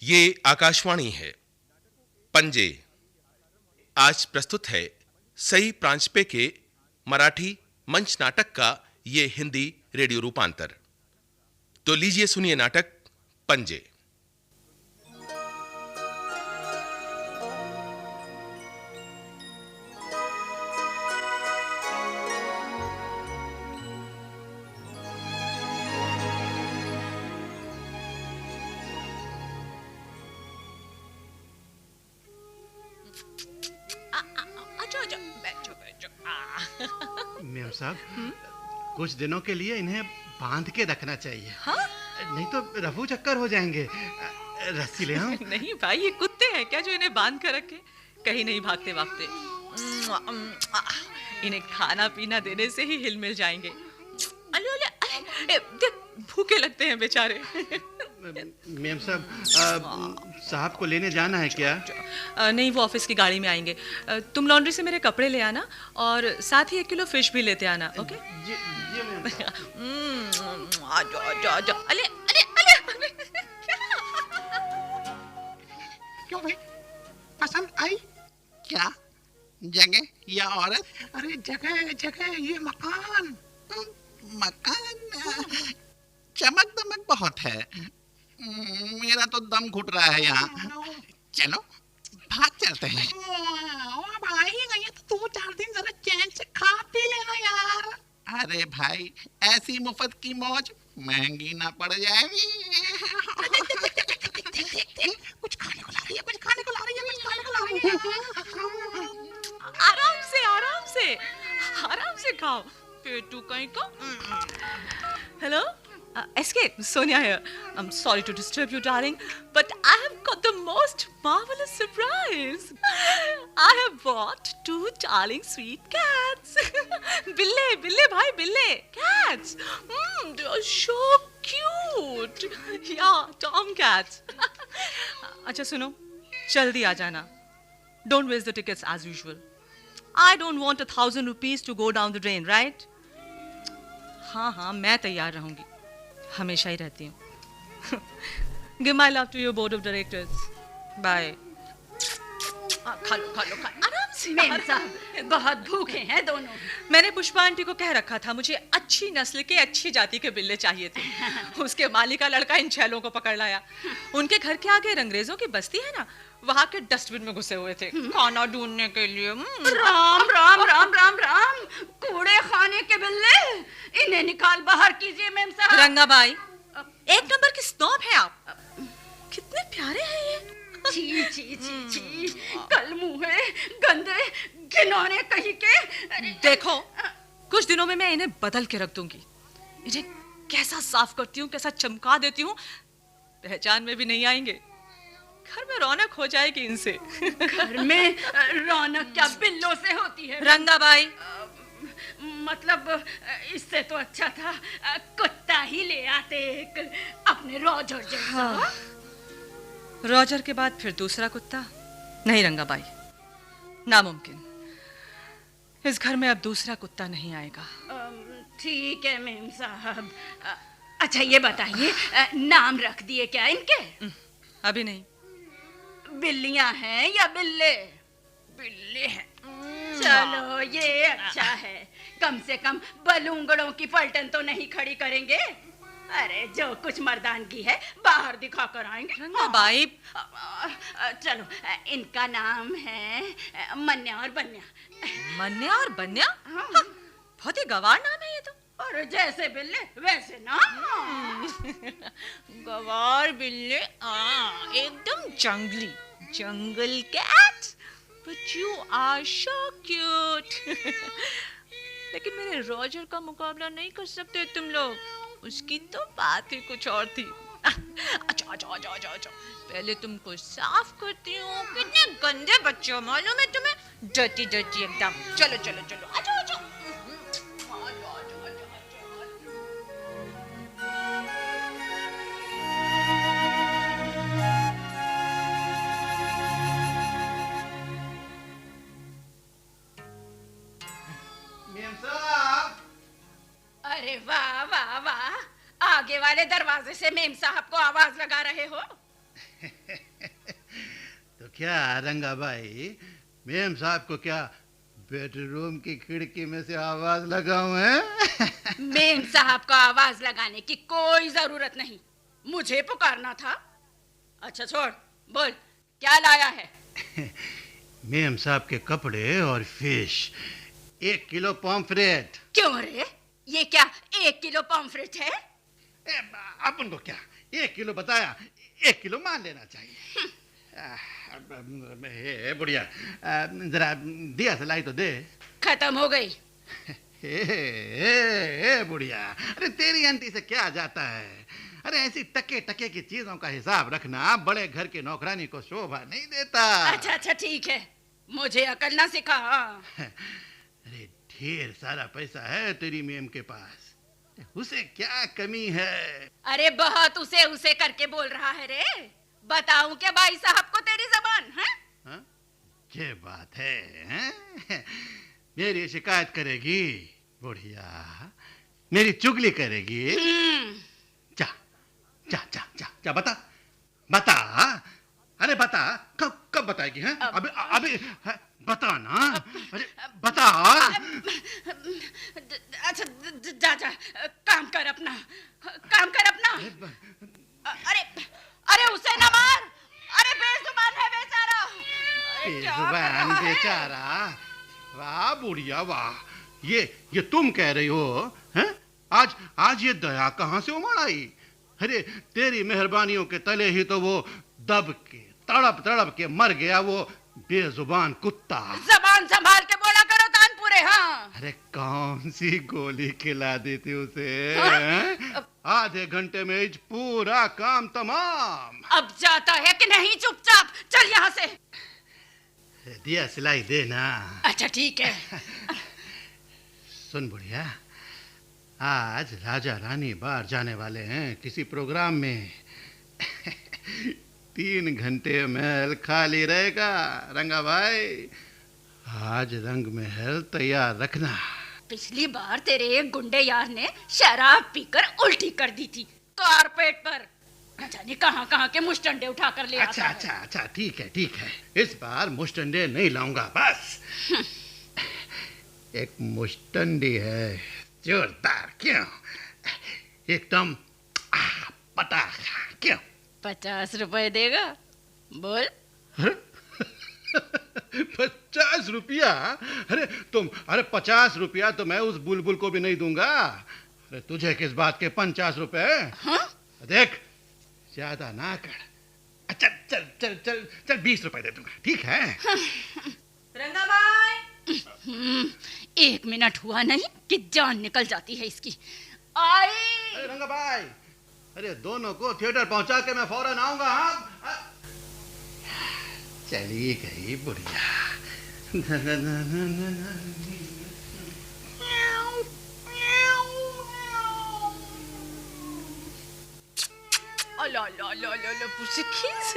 ये आकाशवाणी है। पंजे आज प्रस्तुत है सई प्रांजपे के मराठी मंच नाटक का ये हिंदी रेडियो रूपांतर। तो लीजिए सुनिए नाटक पंजे। मेम साहब, कुछ दिनों के लिए इन्हें बांध के रखना चाहिए। हाँ? नहीं तो रफू चक्कर हो जाएंगे। रस्सी ले आओ। नहीं भाई, ये कुत्ते हैं क्या जो इन्हें बांध कर रखे? कहीं नहीं भागते भागते। इन्हें खाना पीना देने से ही हिल मिल जाएंगे। अले अले अरे, देख भूखे लगते हैं बेचारे। मेम साहब को लेने जाना है क्या? नहीं, वो ऑफिस की गाड़ी में आएंगे। तुम लॉन्ड्री से मेरे कपड़े ले आना और साथ ही 1 किलो फिश भी लेते आना। ओके? जी मेम साहब। आजा। अले अले अले क्यों भाई, पसंद आई क्या जगह या औरत? अरे जगह जगह, ये मकान। मकान चमक दमक बहुत है। मेरा तो दम घुट रहा है यहाँ। चलो भाग चलते हैं। अब आ ही गई है तो 2-4 दिन जरा चैन से खा पी लेना यार। अरे भाई, ऐसी मुफ्त की मौज महंगी ना पड़ जाएगी। कुछ खाने को ला रही है, कुछ खाने को ला रही है, कुछ खाने को ला रही है। आराम से खाओ, पेटू कहीं का। Hello, SK, Sonia here. I'm sorry to disturb you, darling, but I have got the most marvelous surprise. I have bought 2 darling sweet cats. Bille bhai, bille. Cats. They are so cute. Yeah, Tom cats. अच्छा सुनो, जल्दी आ जाना. Don't waste the tickets as usual. I don't want 1,000 rupees to go down the drain, right? हाँ, मैं तैयार रहूंगी, हमेशा ही रहती हूँ। Give my love to your board of directors. Bye. खा लो, आराम से। मेम साहब, बहुत भूखे हैं दोनों। मैंने पुष्पा आंटी को कह रखा था मुझे अच्छी नस्ल के, अच्छी जाति के बिल्ले चाहिए थे। उसके माली का लड़का इन छेलों को पकड़ लाया। उनके घर के आगे अंग्रेजों की बस्ती है ना, वहाँ के डस्टबिन में घुसे हुए थे खाना ढूंढने के लिए। राम राम राम राम राम, कूड़े खाने के बिल्ले, इन्हें निकाल बाहर कीजिए मेम साहब। रंगाबाई, 1 नंबर की स्नॉब है आप। कितने प्यारे हैं ये। छी छी छी छी, कल मुँहे, गंदे, घिनौने कहीं के। देखो, कुछ दिनों में मैं इन्हें बदल के रख दूंगी। इन्हें कैसा साफ करती हूँ, कैसा चमका देती हूँ, पहचान में भी नहीं आएंगे। घर में रौनक हो जाएगी इनसे। घर में रौनक क्या बिल्लों से होती है? रंगाबाई, मतलब इससे तो अच्छा था कुत्ता ही ले आते एक, अपने रॉजर जैसा। हाँ, रॉजर के बाद फिर दूसरा कुत्ता? नहीं रंगाबाई, नामुमकिन। इस घर में अब दूसरा कुत्ता नहीं आएगा। ठीक है मेम साहब। अच्छा ये बताइए, नाम रख दिए क्या इनके? अभी नहीं। बिल्लियां हैं या बिल्ले? बिल्ले हैं। चलो ये अच्छा है, कम से कम बलूंगड़ों की पलटन तो नहीं खड़ी करेंगे। अरे जो कुछ मर्दानगी है बाहर दिखा कर आएंगे। रंगाबाई, चलो इनका नाम है मन्या और बन्या। मन्या और बन्या? हाँ, बहुत ही गवार नाम है ये तो। और जैसे बिल्ले वैसे ना। गवार बिल्ले, एकदम जंगली, जंगल cat. But you are so cute. लेकिन मेरे रॉजर का मुकाबला नहीं कर सकते तुम लोग। उसकी तो बात ही कुछ और थी। अच्छा, पहले तुमको साफ करती हूँ। कितने गंदे बच्चे हो मालूम है तुम्हें, डर्टी एकदम। चलो, आजा। अरे वाह वाह वाह, आगे वाले दरवाजे से मेम साहब को आवाज लगा रहे हो। तो क्या रंगा भाई, मेम साहब को क्या बेडरूम की खिड़की में से आवाज लगाऊं है? मेम साहब को आवाज लगाने की कोई जरूरत नहीं, मुझे पुकारना था। अच्छा छोड़, बोल क्या लाया है? मेम साहब के कपड़े और फिश, 1 किलो पॉम्फ्रेट। क्यों रे, ये क्या 1 किलो पॉम्फ्रेट है? अपन को क्या 1 किलो बताया, 1 किलो मान लेना चाहिए। बुढ़िया, जरा दिया सलाई तो दे। खत्म हो गई। बुढ़िया, अरे तेरी आंटी से क्या जाता है? अरे ऐसी टके टके की चीजों का हिसाब रखना बड़े घर की नौकरानी को शोभा नहीं देता। अच्छा अच्छा ठीक है, मुझे अकल ना सिखा। अरे ढेर सारा पैसा है तेरी मेम के पास, उसे क्या कमी है? अरे बहुत उसे उसे करके बोल रहा है रे। बताऊं क्या भाई साहब को तेरी जबान है? हाँ? ये बात है, हैं? मेरी शिकायत करेगी बुढ़िया, मेरी चुगली करेगी। जा जा जा जा जा, बता बता, अरे बता, कब कब बताएगी? हैं अभी अभी बता ना, अरे बता। अच्छा जा जा, काम कर अपना, काम कर अपना। अरे अरे उसे न मार, अरे बेजुबान है बेचारा। बेजुबान बेचारा? वाह बुढ़िया वाह, ये तुम कह रही हो? हैं आज आज ये दया कहाँ से उमड़ आई? अरे तेरी मेहरबानियों के तले ही तो वो दब के तड़प तड़प के मर गया, वो बेजुबान कुत्ता। जबान संभाल के बोला करो कानपुरे। हाँ अरे कौन सी गोली खिला दी थी उसे? हाँ? आधे घंटे में ही पूरा काम तमाम। अब जाता है कि नहीं? चुपचाप चल यहाँ से। दिया सिलाई देना। अच्छा ठीक है। सुन बुढ़िया, आज राजा रानी बाहर जाने वाले हैं किसी प्रोग्राम में। 3 घंटे महल खाली रहेगा रंगा भाई, आज रंग महल तैयार रखना। पिछली बार तेरे एक गुंडे यार ने शराब पीकर उल्टी कर दी थी कारपेट पर, न जाने कहाँ कहाँ के मुश्तंडे उठा कर ले अच्छा आता अच्छा है। अच्छा ठीक है ठीक है, इस बार मुश्तंडे नहीं लाऊंगा बस। एक मुश्तंडी है जोरदार, क्यों? एकदम पटाख, क्यों? 50 रुपए देगा? बोल। 50 रुपया? अरे 50 रुपया तो मैं उस बुलबुल को भी नहीं दूंगा। अरे तुझे किस बात के 50 रुपए? हाँ? देख ज्यादा ना कर। अच्छा चल चल चल चल 20 रुपए दे दूंगा, ठीक है? रंगा भाई, 1 मिनट हुआ नहीं कि जान निकल जाती है इसकी। आई। अरे रंगा भाई, अरे दोनों को थिएटर पहुंचा के मैं फौरन आऊंगा। हाँ चली गई बुढ़िया। ला ला ला ला ला pussy kiss.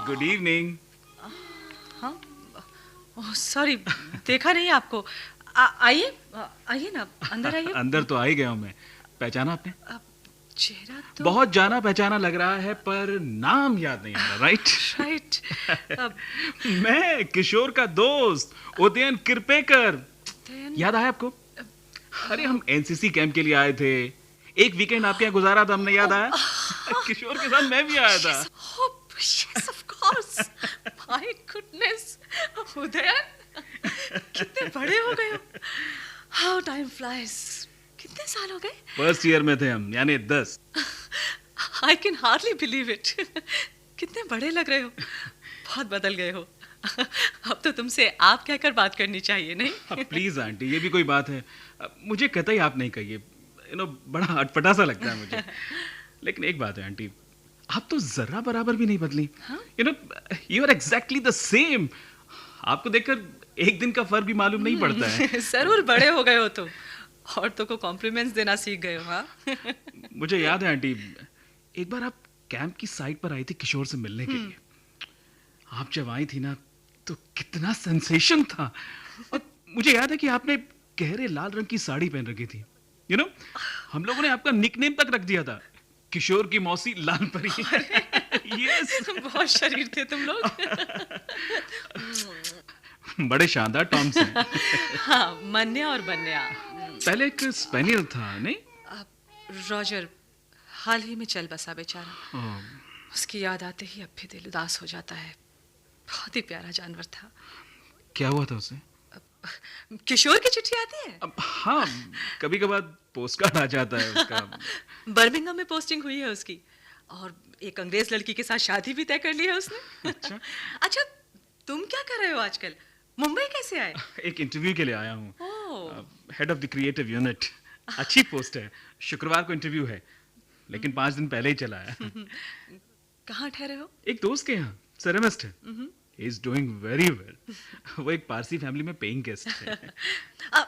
Good evening. हाँ, ओह सॉरी, देखा नहीं आपको। आइए आइए ना, अंदर आइए। अंदर तो आ ही गया हूं मैं। पहचाना आपने? चेहरा तो बहुत जाना पहचाना लग रहा है, पर नाम याद नहीं आ रहा। Right right. मैं किशोर का दोस्त उदयन किरपेकर। याद आया आपको? अरे हम एनसीसी कैंप के लिए आए थे, एक वीकेंड आपके यहाँ गुजारा था हमने, याद आया? किशोर के साथ मैं भी आया था। Yes, of course. My goodness, Udayan, कितने बड़े हो गए हो। How time flies. कितने साल हो गए? फर्स्ट ईयर में थे हम, यानी 10। I can hardly believe it. कितने बड़े लग रहे हो, बहुत बदल गए हो। अब तो तुमसे आप कहकर बात करनी चाहिए, नहीं? प्लीज आंटी, ये भी कोई बात है? मुझे कतई आप नहीं कहिए, बड़ा अटपटा सा लगता है मुझे। लेकिन एक बात है आंटी, आप तो जरा बराबर भी नहीं बदली। You are exactly the same. आपको देखकर एक दिन का फर्क भी मालूम नहीं पड़ता है। जरूर बड़े हो गए हो तुम, औरतों को कॉम्प्लीमेंट्स देना सीख गए हो। हाँ? मुझे याद है आंटी, एक बार आप कैंप की साइड पर आई थी किशोर से मिलने के लिए। आप जब आई थी ना, तो कितना सेंसेशन था। और मुझे याद है कि आपने गहरे लाल रंग की साड़ी पहन रखी थी। हम लोगों ने आपका निकनेम तक रख दिया था, किशोर की मौसी लाल परी। यस, बहुत शरीर थे तुम लोग। बड़े शानदार टॉम्स हैं। हाँ, मन्या और बन्या। पहले एक स्पेनियल था नहीं? रॉजर हाल ही में चल बसा बेचारा। ओह, उसकी याद आते ही अब भी दिल उदास हो जाता है। बहुत ही प्यारा जानवर था। क्या हुआ था उसे? किशोर की चिट्ठी आती है? अब हाँ, कभी कभार पोस्ट कार्ड आ जाता है उसका। बर्मिंघम में पोस्टिंग हुई है उसकी, और एक अंग्रेज लड़की के साथ शादी भी तय कर ली है उसने। अच्छा। अच्छा, तुम क्या कर रहे हो आजकल? मुंबई कैसे आए? एक इंटरव्यू के लिए आया हूँ। Oh, head of the creative unit. अच्छी पोस्ट है। शुक्रवार को इंटरव्यू है, लेकिन 5 दिन पहले ही चला है। कहाँ ठहरे हो? एक दोस्त के यहाँ सेरेमिस्ट है। He is doing very well. वो एक पारसी फैमिली में पेइंग गेस्ट है। आ,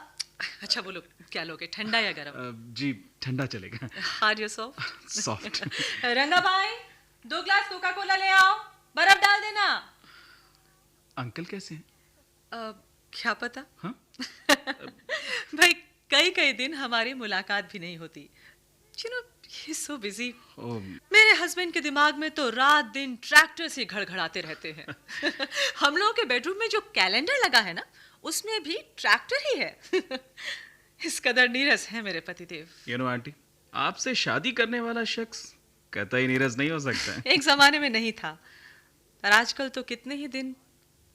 अच्छा बोलो, क्या लोगे, ठंडा या गरम? जी, ठंडा चलेगा। हार्ड या सॉफ्ट? सॉफ्ट। रंगा भाई, 2 ग्लास कोका कोला ले आओ, बर्फ डाल देना। अंकल कैसे हैं? क्या पता। हाँ? भाई, कई कई दिन हमारी मुलाकात भी नहीं होती। You know, he's so busy. ओह, मेरे हस्बैंड के दिमाग में तो रात दिन ट्रैक्टर से घड़घड़ाते रहते हैं। हम लोगों के बेडरूम में जो कैलेंडर लगा है ना, उसमें भी ट्रैक्टर ही है। इस कदर नीरस है मेरे पतिदेव। यू नो आंटी, आपसे शादी करने वाला शख्स कतई नीरस नहीं हो सकता है। एक जमाने में नहीं था, पर आजकल तो कितने ही दिन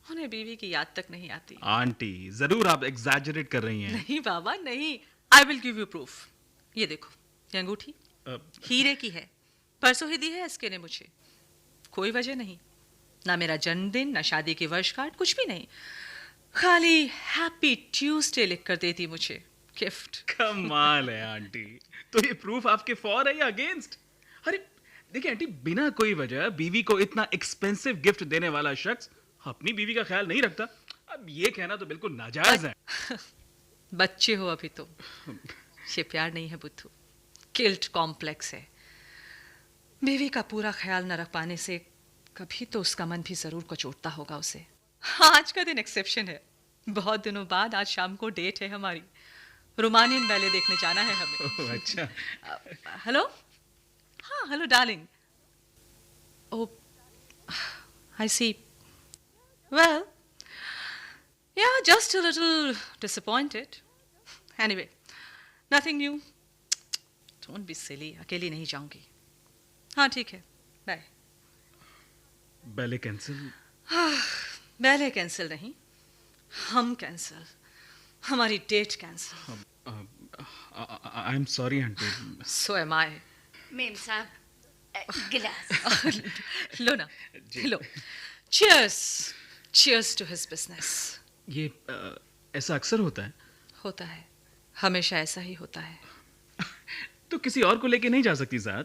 उन्हें बीवी की याद तक नहीं आती। आंटी, जरूर आप एग्जैजरेट कर रही हैं। नहीं बाबा नहीं, I will give you proof. ये देखो, ये अंगूठी हीरे की है, परसों ही दी है एसके ने मुझे। कोई वजह नहीं, ना मेरा जन्मदिन, ना शादी की वर्षगांठ, कुछ भी नहीं। खाली हैप्पी ट्यूसडे लिख कर देती मुझे गिफ्ट। कमाल है आंटी। तो ये प्रूफ आपके फॉर है या अगेंस्ट? अरे देखिए आंटी, बिना कोई वजह बीवी को इतना एक्सपेंसिव गिफ्ट देने वाला शख्स अपनी बीवी का ख्याल नहीं रखता। अब ये कहना तो बिल्कुल नाजायज है। बच्चे हो अभी तो। ये प्यार नहीं है बुद्धू, गिल्ट कॉम्प्लेक्स है। बीवी का पूरा ख्याल न रख पाने से कभी तो उसका मन भी जरूर कचोटता होगा उसे। आज का दिन एक्सेप्शन है। बहुत दिनों बाद आज शाम को डेट है हमारी। रोमानियन बैले देखने जाना है हमें। ओह, अच्छा। हेलो, हाँ hello darling. Oh, I see. Well, yeah, just a little disappointed. Anyway, nothing new. Don't be silly. अकेली नहीं जाऊंगी। हाँ ठीक है, bye. Ballet cancel? Ballet cancel नहीं, हम कैंसिल। हमारी date cancel. I am sorry aunty. So am I. मेम साहब, गिलास। लो ना, लो। Cheers. Cheers to his business. ये ऐसा अक्सर होता है? होता है, हमेशा ऐसा ही होता है। तो किसी और को लेके नहीं जा सकती साथ?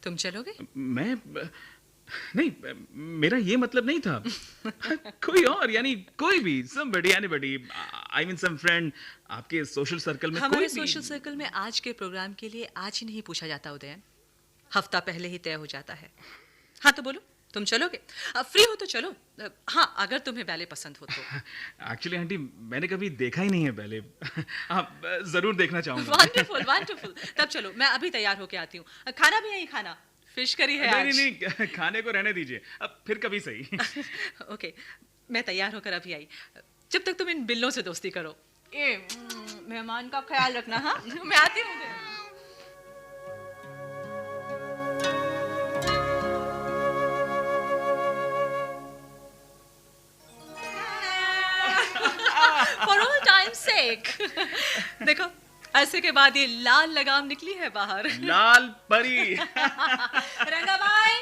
तुम चलोगे? मैं नहीं, मेरा ये मतलब नहीं था। कोई और, यानी कोई भी, somebody, anybody, I mean some friend, आपके सोशल सर्कल में हमारे कोई भी। सोशल सर्कल में आज के प्रोग्राम के लिए आज ही नहीं पूछा जाता उदयन, हफ्ता पहले ही तय हो जाता है। हाँ तो बोलो, तुम चलोगे? फ्री हो तो चलो। हाँ, अगर तुम्हें बैले पसंद हो तो। एक्चुअली आंटी, मैंने कभी देखा ही नहीं है बैले। आप जरूर देखना चाहूंगा। Wonderful wonderful. तब चलो, मैं अभी तैयार होके आती हूँ। खाना भी यही खाना, फिश करी है आज। नहीं नहीं, खाने को रहने दीजिए, अब फिर कभी सही। ओके, मैं तैयार होकर अभी आई। जब तक तुम इन बिल्लों से दोस्ती करो। मेहमान का ख्याल रखना। हाँ, मैं आती हूँ। For all time's sake. देखो, ऐसे के बाद ये लाल लगाम निकली है बाहर। लाल परी। रंगा भाई,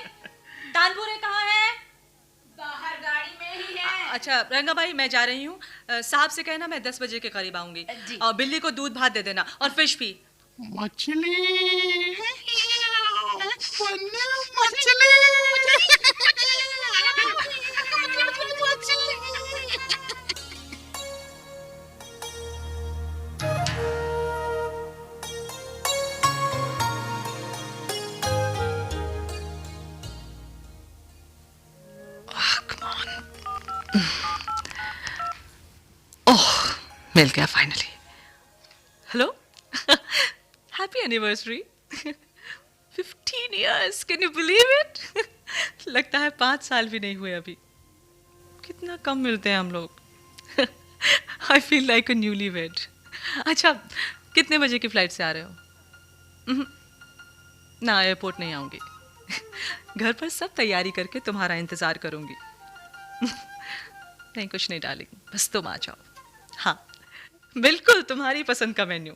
तानपुरे कहाँ है? बाहर गाड़ी में ही है। अच्छा रंगा भाई, मैं जा रही हूँ। साहब से कहना मैं 10 बजे के करीब आऊंगी। जी। और बिल्ली को दूध भात दे देना, और फिश भी। मछली मछली मिल गया finally. Hello, happy anniversary. 15 15 years. Can you believe it? लगता है 5 साल भी नहीं हुए अभी. कितना कम मिलते हैं हम लोग. I feel like a newlywed. अच्छा, कितने बजे की फ्लाइट से आ रहे हो? ना, एयरपोर्ट नहीं आऊंगी. घर पर सब तैयारी करके तुम्हारा इंतजार करूंगी. नहीं, कुछ नहीं डार्लिंग, बस तुम आ जाओ. हाँ, बिल्कुल तुम्हारी पसंद का menu.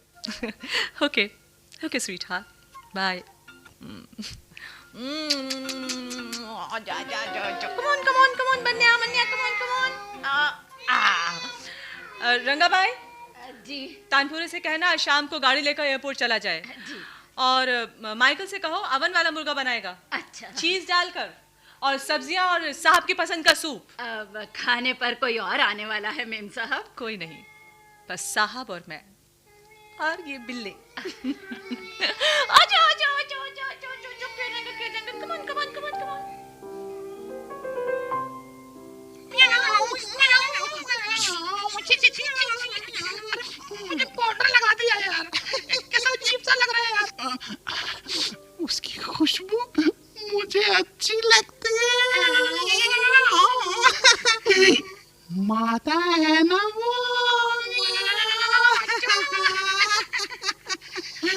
Okay okay sweetheart, bye. Come on Ranga भाई, जी तानपुरे से कहना शाम को गाड़ी लेकर एयरपोर्ट चला जाए. जी. और माइकल से कहो अवन वाला मुर्गा बनाएगा, अच्छा. चीज डालकर, और सब्जियां और साहब की पसंद का सूप. अब खाने पर कोई और आने वाला है मेम साहब? कोई नहीं, बस साहब और मैं और ये बिल्ले. आजा आजा आजा आजा आजा आजा, खेलेंगे. Come on. मुझे पाउडर लगा दिया यार. कैसा अजीब सा लग रहा है यार. उसकी खुशबू मुझे अच्छी लगती है. माता है ना वो.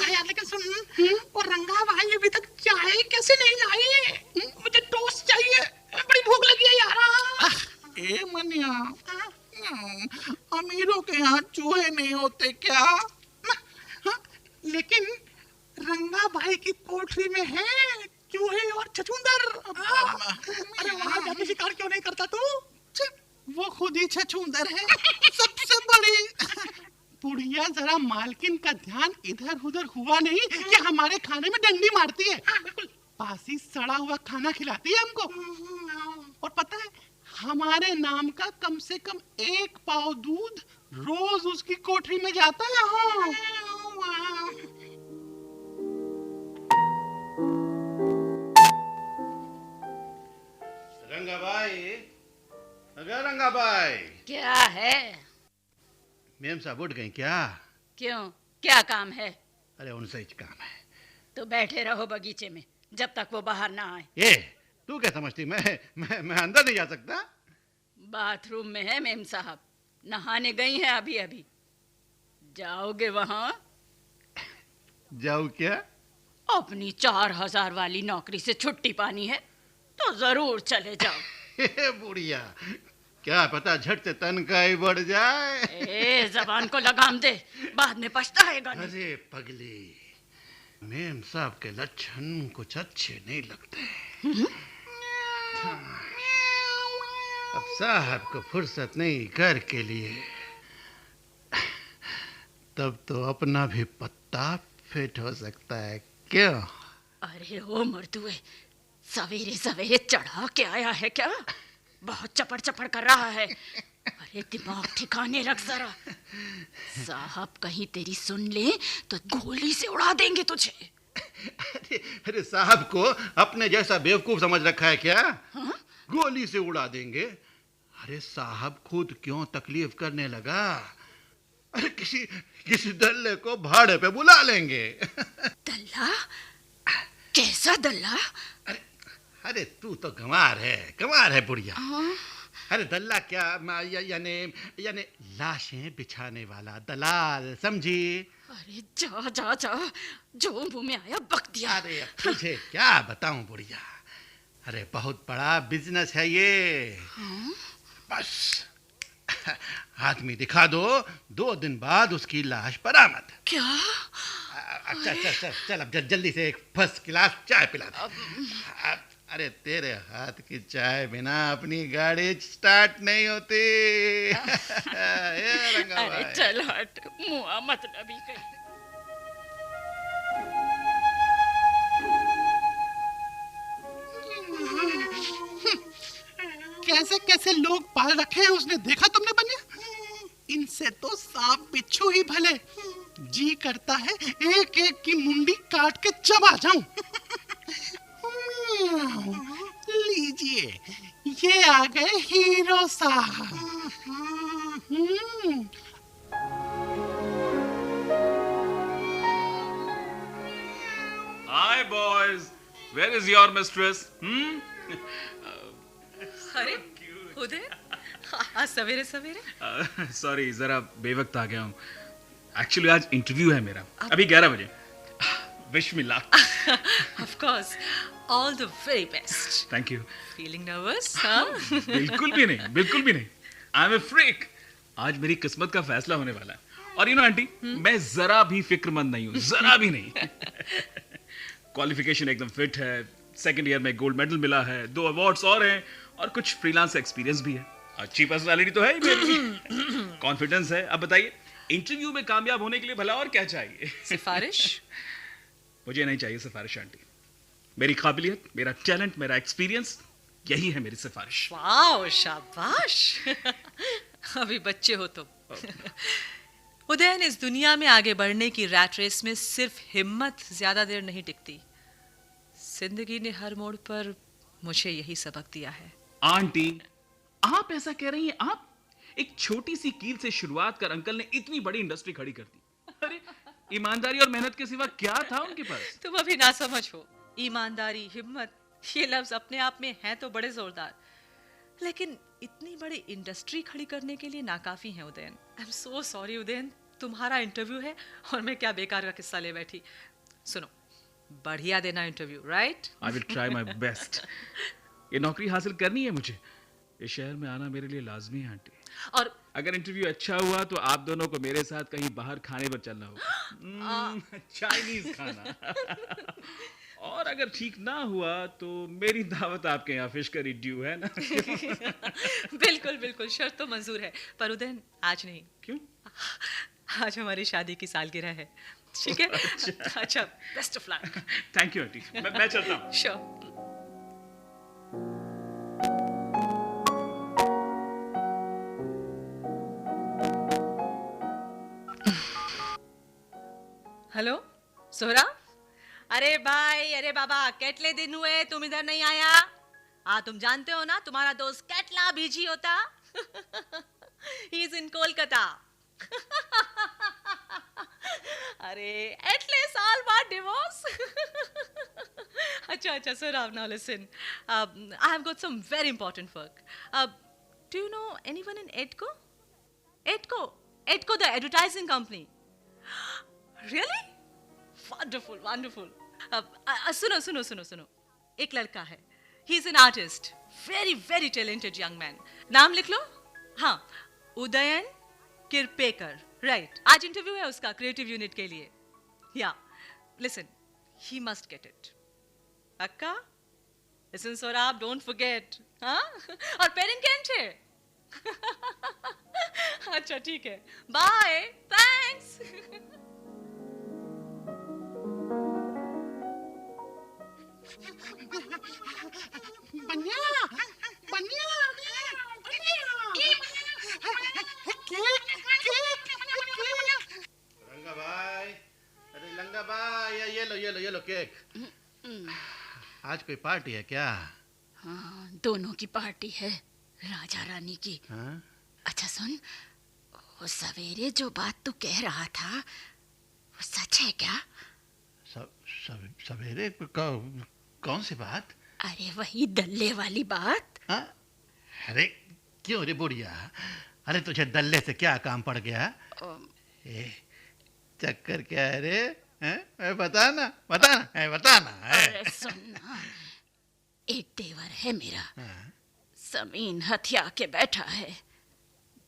यार लेकिन सुन, वो रंगा भाई अभी तक चाय कैसे नहीं लाई? मुझे टोस्ट चाहिए, बड़ी भूख लगी है यार. ए मनिया, अमीरों के यहाँ चूहे नहीं होते क्या? लेकिन रंगा भाई की कोठरी में है चूहे और छछूंदर. अरे वहाँ जाके शिकार क्यों नहीं करता तू? वो खुद ही छछूंदर है, सबसे बड़ी. बुढ़िया जरा मालकिन का ध्यान इधर उधर हुआ नहीं कि हमारे खाने में डंडी मारती है. बिल्कुल बासी सड़ा हुआ खाना खिलाती है हमको. और पता है, हमारे नाम का कम से कम 1 पाव दूध रोज उसकी कोठरी में जाता है. हाँ. रंगाबाई, अगर रंगाबाई. क्या है? मेम साहब उठ गई क्या? क्यों, क्या काम है? अरे उनसे ही काम है. तो बैठे रहो बगीचे में जब तक वो बाहर ना आए. ये तू क्या समझती, मैं अंदर नहीं जा सकता? बाथरूम में है मेम साहब, नहाने गई हैं अभी अभी. जाओगे वहां? जाऊँ क्या? अपनी 4000 वाली नौकरी से छुट्टी पानी है तो जरूर चले जाओ. बुढ़िया, क्या पता झट से तनख्वाह बढ़ जाए. ए, जबान को लगाम दे, बाद में पछताएगा नहीं. अरे पगली, मेम साहब के लक्षण कुछ अच्छे नहीं लगते. अब साहब को फुर्सत नहीं घर के लिए, तब तो अपना भी पत्ता फिट हो सकता है. क्यों? अरे ओ मर्दुए, सवेरे सवेरे चढ़ा के आया है क्या? बहुत चपड़ चपड़ कर रहा है. अरे दिमाग ठिकाने रख जरा. साहब कहीं तेरी सुन ले तो गोली से उड़ा देंगे तुझे. अरे साहब को अपने जैसा बेवकूफ समझ रखा है क्या? हाँ? गोली से उड़ा देंगे? अरे साहब खुद क्यों तकलीफ करने लगा? अरे किसी दल्ले को भाड़े पे बुला लेंगे. दल्ला? कैसा दल्ला? अरे तू तो गंवार है बुढ़िया. अरे दल्ला क्या, यानी लाशें बिछाने वाला दलाल, समझी? अरे जा जा जा, जो मुंह में आया बक दिया. अरे अब तुझे क्या बताऊं बुढ़िया, अरे बहुत बड़ा बिजनेस है ये. हाँ? बस आदमी दिखा दो, 2 दिन बाद उसकी लाश बरामद. क्या? अच्छा चल अब जल्दी से एक फर्स्ट क्लास चाय पिला दे. अरे तेरे हाथ की चाय बिना अपनी गाड़ी स्टार्ट नहीं होती. अरे चल हट, मुआ मतलबी कहीं. कैसे कैसे लोग पाल रखे हैं उसने देखा तुमने बनिया? इनसे तो सांप बिच्छू ही भले. जी करता है एक एक की मुंडी काट के चबा जाऊं. लीजिए, ये आ गए हीरो साहब. हाय boys, Where is your mistress? अरे उदय आज सवेरे सवेरे सॉरी जरा बेवक्त आ गया हूँ. एक्चुअली आज इंटरव्यू है मेरा अभी 11 बजे. Wish me luck. Of course all the very best. Thank you. Feeling nervous? हाँ. बिल्कुल भी नहीं, बिल्कुल भी नहीं. I am a freak. आज मेरी किस्मत का फैसला होने वाला है. और यू नो आंटी, मैं जरा भी फिक्रमंद नहीं हूँ, जरा भी नहीं. क्वालिफिकेशन एकदम फिट है. सेकंड ईयर में गोल्ड मेडल मिला है, 2 अवार्ड्स और हैं और कुछ फ्रीलांस एक्सपीरियंस भी है. अच्छी पर्सनालिटी तो है ही मेरी. कॉन्फिडेंस है. अब बताइए, इंटरव्यू में कामयाब होने के लिए भला और क्या चाहिए? सिफारिश? मुझे नहीं चाहिए सिफारिश आंटी. मेरी काबिलियत, मेरा टैलेंट, मेरा एक्सपीरियंस, यही है मेरी सिफारिश. वाओ शाबाश. अभी बच्चे हो तुम. उदयन, इस दुनिया में आगे बढ़ने की रैट रेस में सिर्फ हिम्मत ज्यादा देर नहीं टिकती. जिंदगी ने हर मोड़ पर मुझे यही सबक दिया है. आंटी, आप ऐसा कह रही हैं? आप एक छोटी सी कील से शुरुआत कर अंकल ने इतनी बड़ी इंडस्ट्री खड़ी कर दी. अरे ईमानदारी और मेहनत के सिवा क्या था उनके पास? तुम अभी ना समझ हो. ईमानदारी, हिम्मत, ये लफ्ज अपने आप में हैं तो बड़े जोरदार, लेकिन इतनी बड़ी इंडस्ट्री खड़ी करने के लिए नाकाफी हैं Udayan. I am so sorry Udayan, तुम्हारा इंटरव्यू है और मैं क्या बेकार का किस्सा ले बैठी. सुनो, बढ़िया देना interview, right? I will try my best. ये नौकरी हासिल करनी है मुझे. इस शहर में आना मेरे लिए लाजमी है आंटी. और अगर इंटरव्यू अच्छा हुआ तो आप दोनों को मेरे साथ कहीं बाहर खाने पर चलना होगा. चाइनीज खाना. और अगर ठीक ना हुआ तो मेरी दावत आपके यहाँ फिश करी ड्यू है ना. बिल्कुल बिल्कुल, शर्त तो मंजूर है. पर उदयन, आज नहीं. क्यों? आज हमारी शादी की सालगिरह है. ठीक है? अच्छा, best of luck. Thank you aunty. मैं चलता हूँ. श्योर. हेलो सोहरा. अरे भाई, अरे बाबा, केटले दिन हुए तुम इधर नहीं आया. हाँ, तुम जानते हो ना तुम्हारा दोस्त केटला बीजी होता. He is in Kolkata. अरे एटले साल बाद डिवोर्स. अच्छा सोहरा, now listen. I have got some very important work. Do you know anyone in Edco? Edco the advertising company. Really? Wonderful, wonderful. सुनो. एक लड़का है. He is an artist. Very, very talented young man. नाम लिख लो. हाँ, Udayan किरपेकर. Right. आज interview है उसका क्रिएटिव यूनिट के लिए. Yeah. Listen, he must get it. अक्का? Listen, Sorab, don't forget. हाँ? और पेरेंट कैंट है? अच्छा ठीक है. Bye. Thanks. लंगा भाई, अरे लंगा भाई, ये लो केक. आज कोई पार्टी है क्या? हाँ, दोनों की पार्टी है, राजा रानी की. हाँ? अच्छा सुन, वो सवेरे जो बात तू कह रहा था वो सच है क्या? सवेरे कौन सी बात? अरे वही दल्ले वाली बात. हाँ? अरे क्यों रे बुढ़िया, अरे तुझे दल्ले से क्या काम पड़ गया? चक्कर क्या है रे? बता ना. अरे सुन ना, एक देवर है मेरा. हाँ? जमीन हथिया के बैठा है.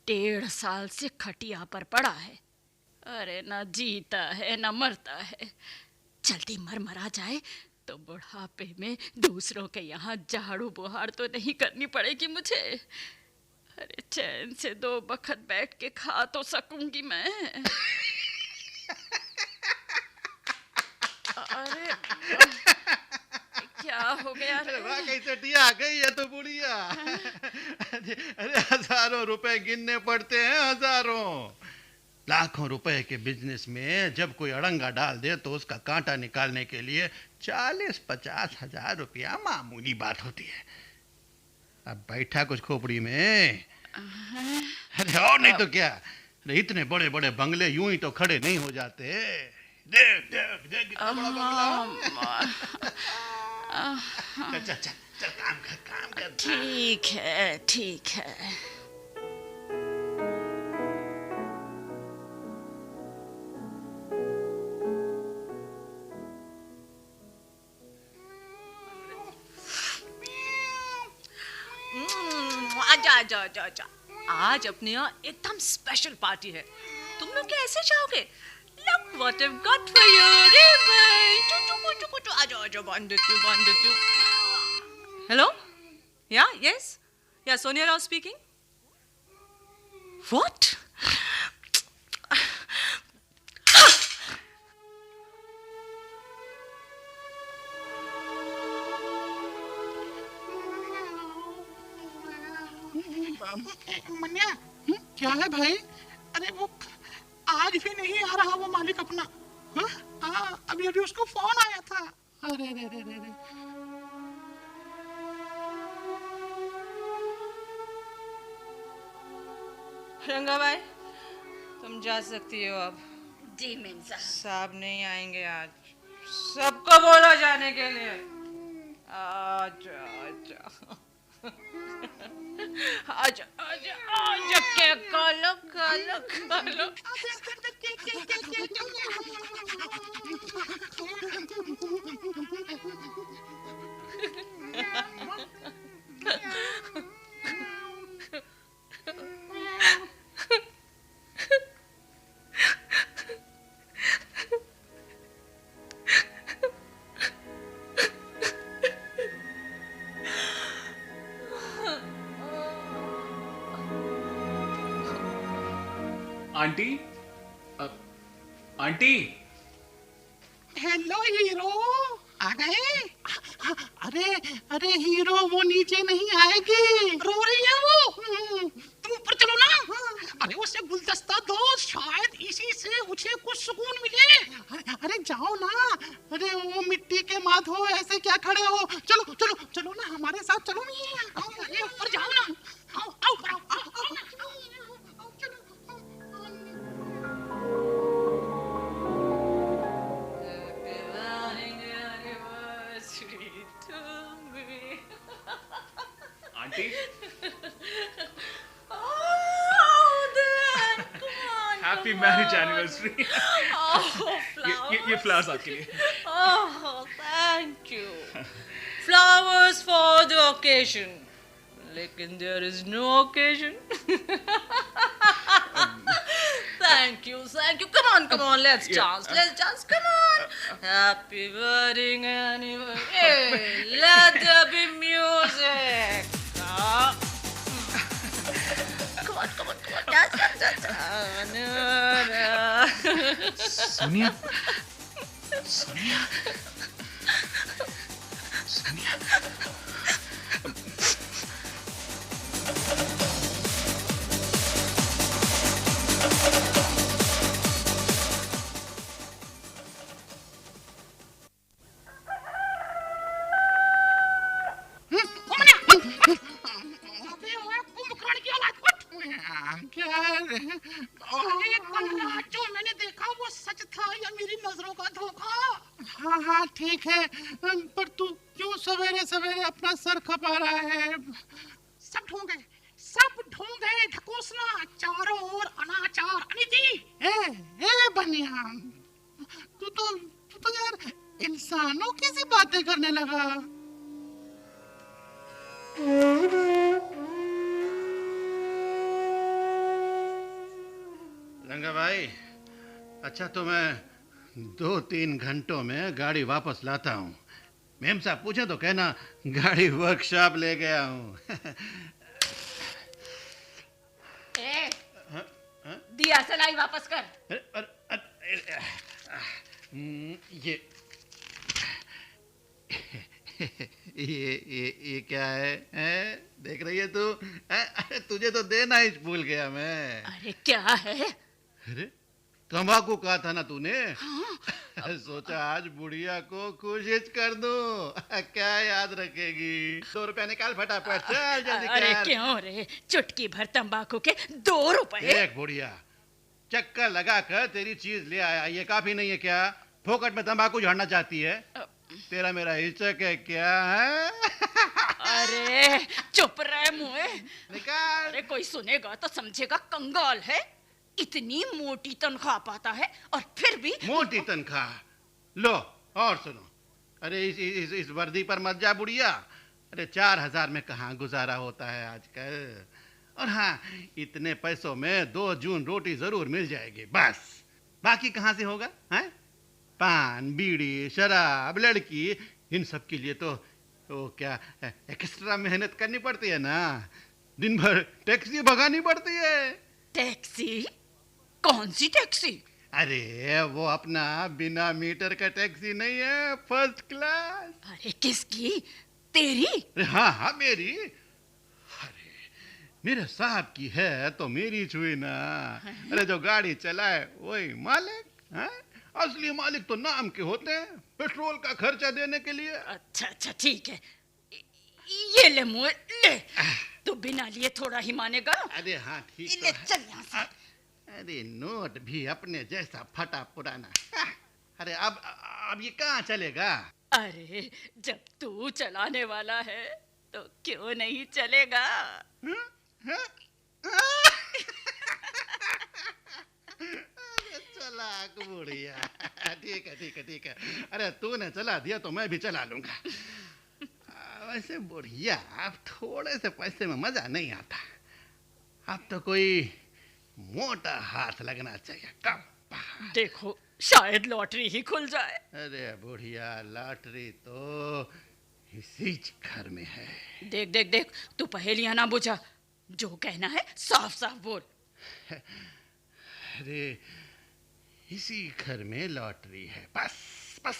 1.5 साल से खटिया पर पड़ा है. अरे ना जीता है ना मरता है. जल्दी मरा जाए तो बुढ़ापे में दूसरों के यहाँ झाड़ू बुहार तो नहीं करनी पड़ेगी मुझे. अरे चैन से 2 बखत बैठ के खा तो सकूंगी मैं. अरे क्या हो गया? अरे वाह, कैसे टिया गई है तो बुढ़िया. अरे हजारों रुपए गिनने पड़ते हैं, हजारों. लाखों रुपए के बिजनेस में जब कोई अड़ंगा डाल दे तो उसका कांटा निकालने के लिए 40-50 हजार रुपया मामूली बात होती है. अब बैठा कुछ खोपड़ी में. अरे और नहीं तो क्या. अरे इतने बड़े बड़े बंगले यूं ही तो खड़े नहीं हो जाते. देख कितना बड़ा बंगला. चल चल चल चल, काम कर। ठीक है, ठीक है। आजा आजा आजा आजा। आज अपने यहाँ एकदम स्पेशल पार्टी है। तुम लोग क्या ऐसे चाहोगे? Look what I've got for you, ribbon. चुचु आजा आजा, बांध देती हूँ। Hello? Yeah, yes? Yeah, Sonia Rao speaking. What? Manya, क्या है भाई? अरे वो आज भी नहीं आ रहा वो मालिक अपना। हाँ हाँ, अभी अभी उसको फोन आया था। अरे रे रे रे रे। रंगा भाई, तुम जा सकती हो अब। जी मेम साहब। साहब नहीं आएंगे आज। सबको बोलो जाने के लिए। आजा आजा आजा आजा आजा, क्या कालो कालो कालो। Aunty, aunty. हेलो हीरो, आ गए? अरे अरे हीरो, वो नीचे नहीं आएगी, रो रही है वो। तुम ऊपर चलो ना। अरे उसे गुलदस्ता दो, शायद इसी से उसे कुछ सुकून मिले। अरे जाओ ना। अरे वो मिट्टी के माधो, ऐसे क्या खड़े हो? चलो चलो चलो ना, हमारे साथ चलो। अरे ऊपर जाओ ना। आओ आओ आओ आओ आओ, आओ, चलो। Aunty, happy marriage anniversary. ये फ्लावर्स आपके लिए। Oh, thank you. Flowers for the occasion. Lekin there is no occasion. Thank you. Come on, let's dance. Come on. Happy wedding anniversary. Hey, let there be music. Come on. Dance. Sonia, Sonia, Sonia. जो मैंने देखा वो सच था या मेरी नजरों का धोखा? हाँ हाँ ठीक है, पर तू क्यों सवेरे सवेरे अपना सर खपा रहा है? सब ढूंढ गए, ढकोसला चारों ओर अनाचार। अनिति, ए बनिया, तू तो यार इंसानों की सी बातें करने लगा। रंगा भाई, अच्छा तो मैं 2-3 घंटों में गाड़ी वापस लाता हूँ। मेम साहब पूछे तो कहना गाड़ी वर्कशॉप ले गया हूँ। दिया सलाई वापस कर। ये क्या है? देख रही है तू? तुझे तो देना ही भूल गया मैं। अरे क्या है? अरे तंबाकू कहा था ना तूने? हाँ? सोचा आज बुढ़िया को खुश कर दूं। क्या याद रखेगी? 100 रुपया निकाल फटाफट, चल जल्दी अरे कर। क्यों रे, चुटकी भर तंबाकू के 2 रुपए? देख बुढ़िया, चक्कर लगा कर तेरी चीज ले आया, ये काफी नहीं है क्या? फोकट में तंबाकू झाड़ना चाहती है? तेरा मेरा हिचक है क्या है? अरे चुप रहे मुए। निकाल। अरे कोई सुनेगा तो समझेगा कंगाल है। इतनी मोटी तनख्वाह पाता है और फिर भी मोटी तनख्वाह। लो और सुनो, अरे इस वर्दी पर मत जा बुढ़िया। अरे 4,000 में कहाँ गुजारा होता है आजकल। और हाँ, इतने पैसों में 2 जून रोटी जरूर मिल जाएगी, बस। बाकी कहाँ से होगा? हैं? पान, बीड़ी, शराब, लड़की, इन सब के लिए तो क्या एक्स्ट्रा मेहनत करनी पड़ती है ना। दिन भर टैक्सी भगानी पड़ती है। टैक्सी? कौन सी टैक्सी? अरे वो अपना बिना मीटर का टैक्सी नहीं है, फर्स्ट क्लास। अरे किसकी? तेरी? अरे हाँ हाँ मेरी। अरे मेरे साहब की है तो मेरी छुई ना। अरे जो गाड़ी चलाए वही मालिक है। असली मालिक तो नाम के होते हैं, पेट्रोल का खर्चा देने के लिए। अच्छा अच्छा ठीक है, ये ले मुए ले। तू बिना लिए थोड़ा ही मानेगा। अरे हाँ ठीक ले तो है। चल यहाँ से। अरे नोट भी अपने जैसा फटा पुराना। अरे अब ये कहाँ चलेगा? अरे जब तू चलाने वाला है तो क्यों नहीं चलेगा? चलाक बुढ़िया। ठीक है ठीक है ठीक है। अरे तूने चला दिया तो मैं भी चला लूंगा। वैसे बुढ़िया, अब थोड़े से पैसे में मजा नहीं आता। अब तो कोई मोटा हाथ लगना चाहिए। कब? देखो शायद लॉटरी ही खुल जाए। अरे बुढ़िया, लॉटरी तो इसी घर में है। देख देख देख, तू पहेलियां ना बुझा। जो कहना है साफ साफ बोल। अरे इसी घर में लॉटरी है, बस बस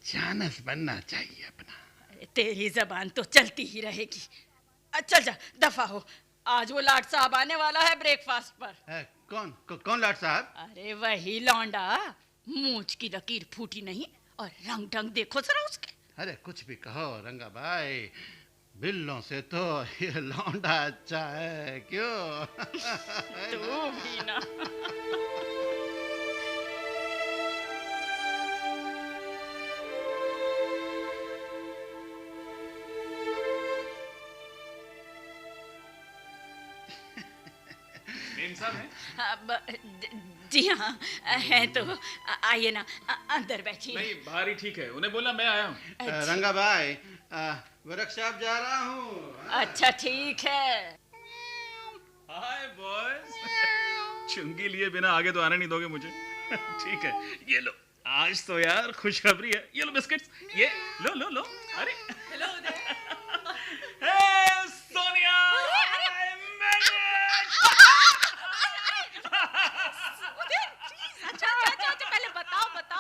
चानस बनना चाहिए अपना। तेरी जबान तो चलती ही रहेगी। चल जा, दफा हो। आज वो लाट साहब आने वाला है ब्रेकफास्ट पर। कौन लाट साहब? अरे वही लौंडा, मूंछ की लकीर फूटी नहीं और रंग ढंग देखो जरा उसके। अरे कुछ भी कहो रंगा भाई, बिल्लों से तो ये लौंडा अच्छा है, क्यों? तू भी ना। मेम साहब हैं? जी हाँ है तो आइए ना, अंदर बैठिए। नहीं, बाहर ही ठीक है। उन्हें बोला मैं आया हूँ। रंगा भाई, वर्कशॉप जा रहा हूँ। अच्छा ठीक है। हाय बॉयज। चुंगी लिए बिना आगे तो आने नहीं दोगे मुझे। ठीक है, ये लो। आज तो यार खुशखबरी है। ये लो बिस्किट्स, ये लो लो लो। अरे हेलो हे सोनिया,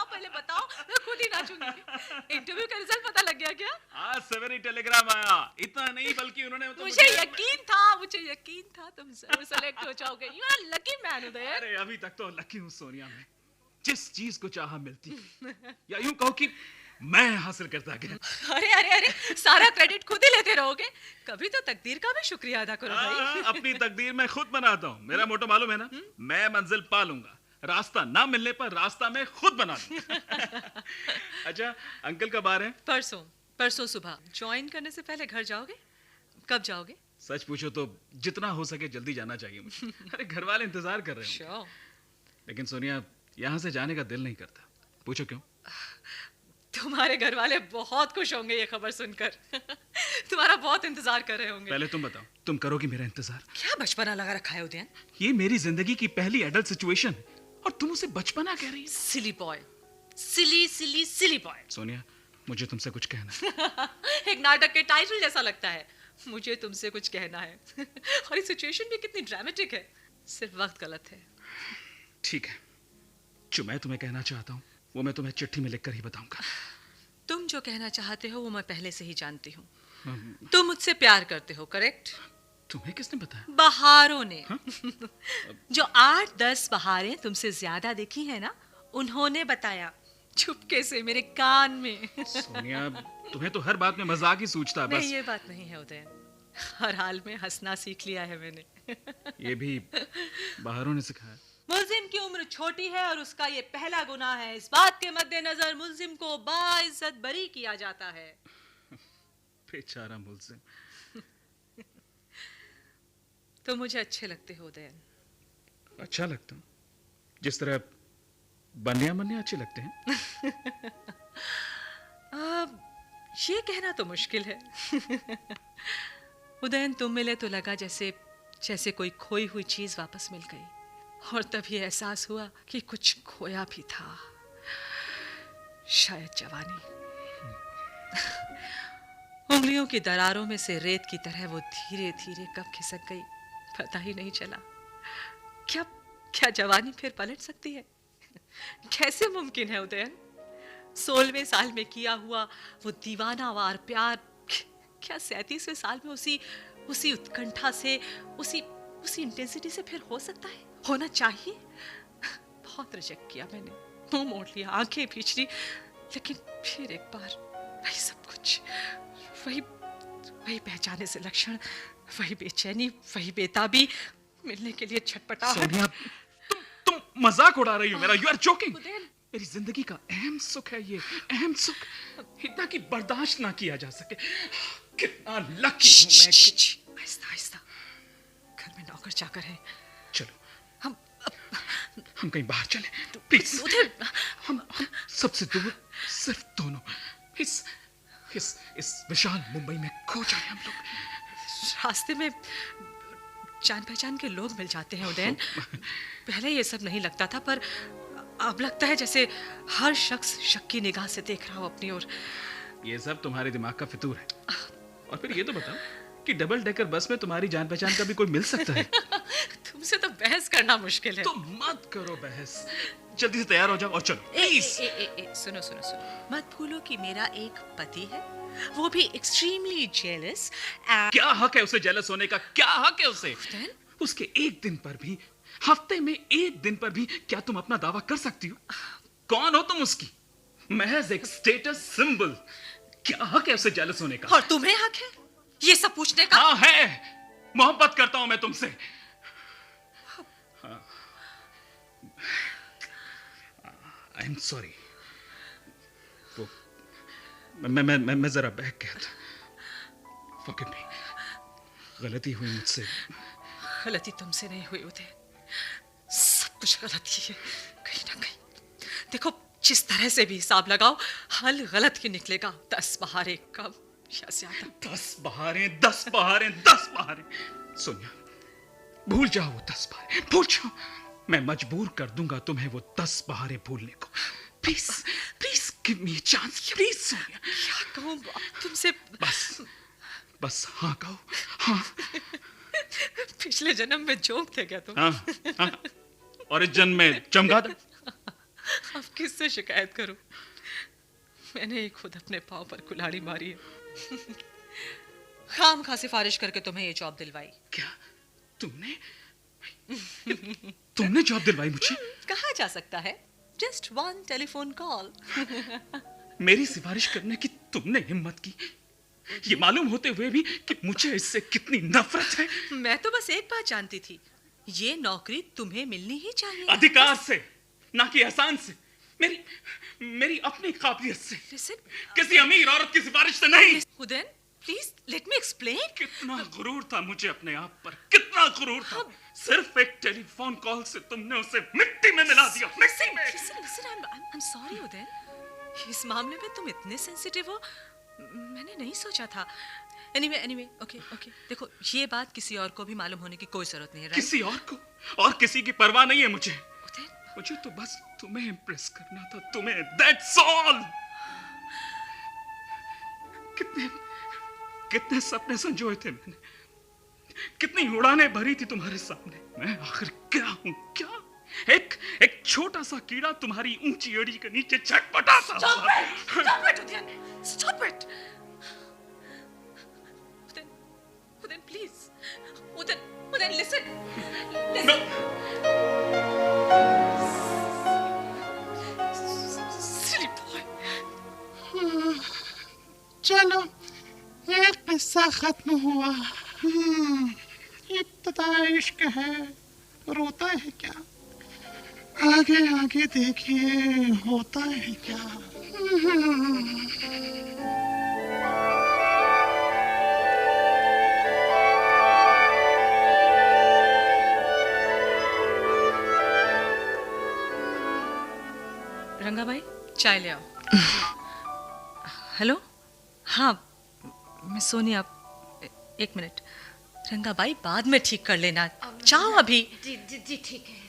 पहले बताओ, मैं खुद ही नाचूंगी। इंटरव्यू का रिजल्ट पता लग गया क्या? आज सवेरे टेलीग्राम आया। इतना नहीं बल्कि उन्होंने तो मुझे यकीन था तुम जरूर सेलेक्ट हो जाओगे। यू आर लकी मैन उदय। अरे अभी तक तो लकी हूँ सोनिया मैं। जिस चीज को चाहा मिलती, या यूं कहो कि मैं हासिल करता गया। अरे अरे अरे, सारा क्रेडिट खुद ही लेते रहोगे। कभी तो तकदीर का भी शुक्रिया अदा करो भाई। अपनी तकदीर मैं खुद बनाता हूँ। मेरा मोटो मालूम है ना, मैं मंजिल पा लूंगा, रास्ता ना मिलने पर रास्ता मैं खुद बना लूंगा। अच्छा अंकल कब आ रहे हैं? परसों सुबह। ज्वाइन करने से पहले घर जाओगे? कब जाओगे? सच पूछो तो जितना हो सके जल्दी जाना चाहिए मुझे। अरे घर वाले इंतजार कर रहे हैं। लेकिन सोनिया, यहाँ से जाने का दिल नहीं करता। पूछो क्यों? तुम्हारे घर वाले बहुत खुश होंगे ये खबर सुनकर। तुम्हारा बहुत इंतजार कर रहे होंगे। पहले तुम बताओ, तुम करोगी मेरा इंतजार? क्या बचपना लगा रखा है उदयन? ये मेरी जिंदगी की पहली एडल्ट सिचुएशन और तुम उसे बचपना कह रही हो। सिली बॉय, सिली बॉय। सोनिया, मुझे तुमसे कुछ कहना है। एक नाटक के टाइटल जैसा लगता है। मुझे तुमसे कुछ कहना है। और ये सिचुएशन भी कितनी ड्रामेटिक है। सिर्फ वक्त गलत है। ठीक है, जो मैं तुम्हें कहना चाहता हूँ वो मैं तुम्हें चिट्ठी में लिखकर ही बताऊंगा। तुम जो कहना चाहते हो वो मैं पहले से ही जानती हूँ। तुम मुझसे प्यार करते हो, करेक्ट? तुम्हें किसने बताया? बहारों ने। जो 8-10 बहारें तुमसे ज्यादा देखी है ना, उन्होंने बताया चुपके से मेरे कान में। सोनिया, तुम्हें तो हर बात में मजाक ही सूझता है। बस नहीं, ये बात नहीं है उदयन। हर हाल में हंसना सीख लिया है मैंने। ये भी बहारों ने सिखाया। मुल्जिम की उम्र छोटी है और उसका ये पहला गुनाह है। इस बात के मद्देनजर मुल्जिम को बाइज्जत बरी किया जाता है। बेचारा मुल्जिम। तो मुझे अच्छे लगते हो उदयन। अच्छा लगता हूँ, जिस तरह बनिया मन्या अच्छे लगते हैं। अब ये कहना तो मुश्किल है। उदयन, तुम मिले तो लगा जैसे कोई खोई हुई चीज वापस मिल गई, और तभी एहसास हुआ कि कुछ खोया भी था, शायद जवानी। उंगलियों की दरारों में से रेत की तरह वो धीरे धीरे कब खिसक गई पता ही नहीं चला। क्या जवानी फिर पलट सकती है? कैसे मुमकिन है उदयन? 16वें साल में किया हुआ वो दीवानावार प्यार क्या 37वें साल में उसी उत्कंठा से, उसी इंटेंसिटी से फिर हो सकता है? होना चाहिए। बहुत रिजेक्ट किया मैंने, मुंह मोड़ लिया, आंखें भींच ली, लेकिन फिर एक बार वही सब कुछ, वही पहचाने से लक्षण, वही बेचैनी, वही बेताबी, मिलने के लिए छटपटाहट। सोनिया, तुम मजाक उड़ा रही हो मेरा। You are joking. मेरी जिंदगी का अहम सुख है ये, अहम सुख, इतना कि बर्दाश्त ना किया जा सके। कितना लकी हूं मैं। आहिस्ता आहिस्ता, घर में नौकर चाकर है। चलो हम कहीं बाहर चलें, प्लीज। उधर हम सबसे दूर, सिर्फ दोनों, इस विशाल मुंबई में खो जाए हम लोग। रास्ते में जान पहचान के लोग मिल जाते हैं उदयन। पहले ये सब नहीं लगता था, पर अब लगता है जैसे हर शख्स शक की निगाह से देख रहा हो अपनी ओर। ये सब तुम्हारे दिमाग का फितूर है। और फिर ये तो बताओ कि डबल डेकर बस में तुम्हारी जान पहचान का भी कोई मिल सकता है? तुमसे तो बहस करना मुश्किल है। तो मत करो बहस, जल्दी से तैयार हो जाओ और चलो प्लीज। सुनो, मत भूलो कि मेरा एक पति है, वो भी एक्सट्रीमली जेलस। क्या हक है उसे जेलस होने का? क्या हक है उसे? उसके एक दिन पर भी, हफ्ते में एक दिन पर भी क्या तुम अपना दावा कर सकती हो? कौन हो तुम उसकी? महज एक स्टेटस सिंबल। क्या हक है उसे जेलस होने का? और तुम्हें हक है ये सब पूछने का? हाँ है, मोहब्बत करता हूं मैं तुमसे। आई एम सॉरी। वो मैं जरा बहक गया था। फॉरगिव मी, गलती हुई मुझसे। गलती तुमसे नहीं हुई उदय, सब कुछ गलती है कहीं ना कहीं। देखो, जिस तरह से भी हिसाब लगाओ, हल गलत ही निकलेगा। 10 बहारें कम या ज्यादा। 10 बहारें, 10 बहारें, 10 बहारें। सोनिया, भूल जाओ वो 10 बहारें, भूल जाओ। मैं मजबूर कर दूंगा तुम्हें वो 10 बहारें भूलने को। Please please give me a chance, please Sonia. क्या कहूँ तुमसे? बस हाँ कहो, हाँ। पिछले जन्म में जोक थे क्या तुम? हाँ। और इस जन्म में चमगादड़। अब किससे शिकायत करूं? मैंने ही खुद अपने पाँव पर कुल्हाड़ी मारी है। खामखा सिफारिश करके तुम्हें ये जॉब दिलवाई। क्या तुमने जॉब दिलवाई मुझे? कहा जा सकता है, जस्ट 1 टेलीफोन कॉल। मेरी सिफारिश करने की तुमने हिम्मत की, ये मालूम होते हुए भी कि मुझे इससे कितनी नफरत है। मैं तो बस एक बात जानती थी, ये नौकरी तुम्हें मिलनी ही चाहिए। अधिकार से, ना कि एहसान से, मेरी अपनी काबिलियत से। Listen, किसी अमीर औरत की सिफारिश से नहीं। Udayan, please let me explain. कितना गुरूर था मुझे अपने आप पर, कितना गुरूर था। सिर्फ एक टेलीफोन कॉल से तुमने उसे मिट्टी में मिला दिया, मिट्टी में। Listen, I'm sorry उदयन, इस मामले में तुम इतने सेंसिटिव हो, मैंने नहीं सोचा था। Anyway, okay, देखो, ये बात किसी और को भी मालूम होने की कोई जरूरत नहीं है, right? किसी और को? और किसी की परवाह नहीं है मुझे। मुझे तो बस तुम्हें इम्प्रेस करना था, तुम्हें, that's all। कितने सपने संजोए थे मैंने, कितनी उड़ानें भरी थी तुम्हारे सामने। मैं आखिर क्या हूं? क्या एक छोटा सा कीड़ा तुम्हारी ऊंची एड़ी के नीचे छटपटाता। Stop it! Udan, please. Udan, listen. No. Silly boy. चलो, एक किस्सा खत्म हुआ। इब्तिदा इश्क है, रोता है क्या? आगे आगे देखिए होता है क्या। रंगा भाई चाय ले आओ। हेलो, हाँ मैं सोनिया। एक मिनट रंगा भाई, बाद में ठीक कर लेना, चाहो अभी। जी जी जी ठीक है।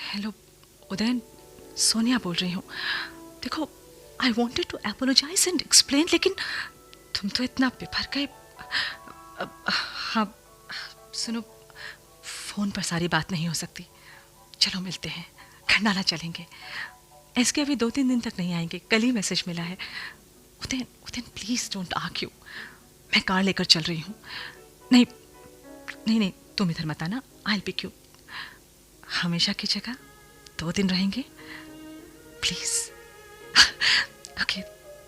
हेलो उदयन, सोनिया बोल रही हूँ। देखो, I wanted to apologise and explain, लेकिन तुम तो इतना बिफर गए। हाँ सुनो, फोन पर सारी बात नहीं हो सकती। चलो मिलते हैं, खंडाला चलेंगे। एसके अभी 2-3 दिन तक नहीं आएंगे, कल ही मैसेज मिला है। Udayan Udayan please don't argue, मैं कार लेकर चल रही हूँ। नहीं नहीं नहीं, तुम इधर मत आना, आई विल पिक यू। हमेशा की जगह 2 दिन रहेंगे please. Okay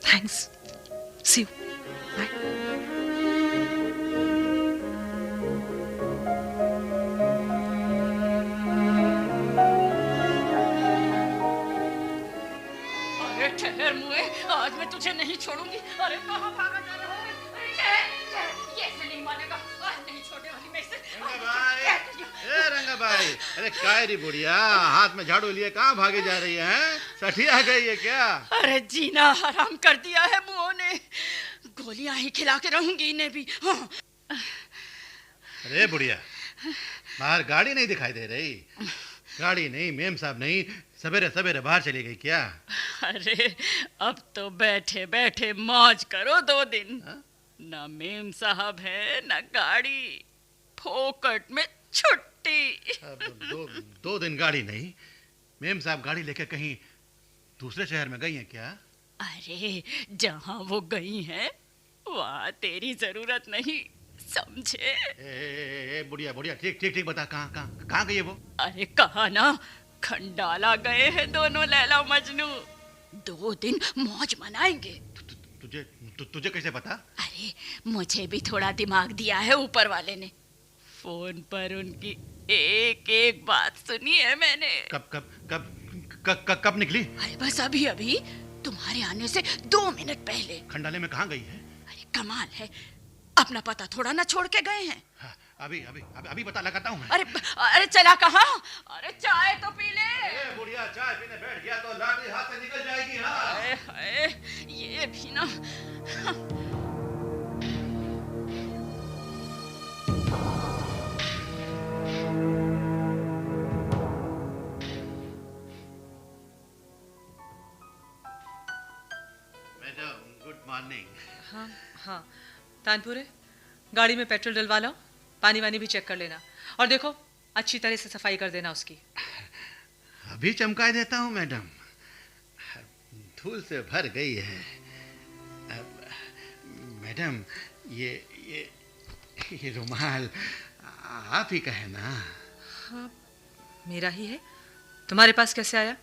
thanks, see you, bye. ठहर मुए, आज मैं तुझे नहीं छोड़ूंगी। अरे कहाँ भागा जा रहा है? अरे ठहर, ठहर, ये ऐसे नहीं मानेगा, आज नहीं छोड़ने वाली मैं इसे। रंगा भाई, अरे काय री बुढ़िया, हाथ में झाड़ू लिए कहाँ भागे जा रही है? सठिया गई है क्या? अरे जीना हराम कर दिया है मुओं ने, गोलियां ही खिला के रहूंगी इन्हें भी। हाँ। अरे बुढ़िया, बाहर गाड़ी नहीं दिखाई दे रही? गाड़ी नहीं, मेम साहब नहीं, सवेरे सवेरे बाहर चली गई क्या? अरे अब तो बैठे बैठे मौज करो 2 दिन। ना मेम साहब है ना गाड़ी, फोकट में छुट्टी। अब 2 दिन गाड़ी नहीं, मेम साहब गाड़ी लेकर कहीं दूसरे शहर में गई हैं क्या? अरे जहाँ वो गई हैं वहाँ तेरी जरूरत नहीं, समझे? ए बुढ़िया बुढ़िया, ठीक ठीक ठीक बता, कहाँ गई है वो? अरे कहा ना, खंडाला गए हैं दोनों लैला मजनू, 2 दिन मौज मनाएंगे। तुझे कैसे पता? अरे मुझे भी थोड़ा दिमाग दिया है ऊपर वाले ने, फोन पर उनकी एक एक बात सुनी है मैंने। कब निकली? अरे बस अभी अभी, तुम्हारे आने से 2 मिनट पहले। खंडाले में कहाँ गई है? अरे कमाल है, अपना पता थोड़ा ना छोड़ के गए हैं। हाँ, अभी पता लगाता हूँ मैं। अरे चला कहाँ? अरे चाय तो पी ले। बुढ़िया चाय पीने बैठ गया तो लाठी हाथ से निकल जाएगी। हाँ। हाय हाय, ये भी ना। Madam good morning. हाँ हाँ, तानपुरे गाड़ी में पेट्रोल डलवा लो, पानी वानी भी चेक कर लेना, और देखो अच्छी तरह से सफाई कर देना उसकी। अभी चमका देता हूँ मैडम, धूल से भर गई है। मैडम ये रुमाल आप ही का है ना? हाँ मेरा ही है, तुम्हारे पास कैसे आया?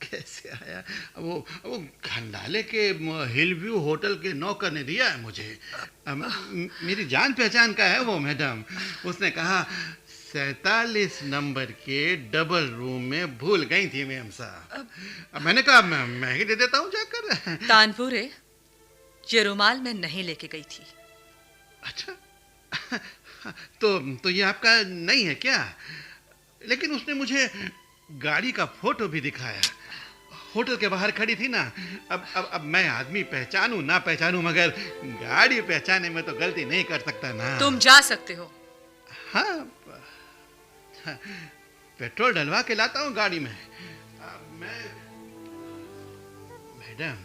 कैसे आया? वो खंडाले के हिल व्यू होटल के नौकर ने दिया है मुझे। मेरी जान पहचान का है वो मैडम। उसने कहा 47 नंबर के डबल रूम में भूल गई थी मैम साहब। अब मैंने कहा मैं ही दे देता हूँ जाकर। तानपुरे, ये रुमाल मैं नहीं लेके गई थी। अच्छा, तो ये आपका नहीं है क्या? लेकिन उसने मुझे गाड़ी का फोटो भी दिखाया, होटल के बाहर खड़ी थी ना। अब मैं आदमी पहचानूं ना पहचानूं, मगर गाड़ी पहचाने में तो गलती नहीं कर सकता ना। तुम जा सकते हो। हाँ, पेट्रोल डलवा के लाता हूँ गाड़ी में। मैं मैडम,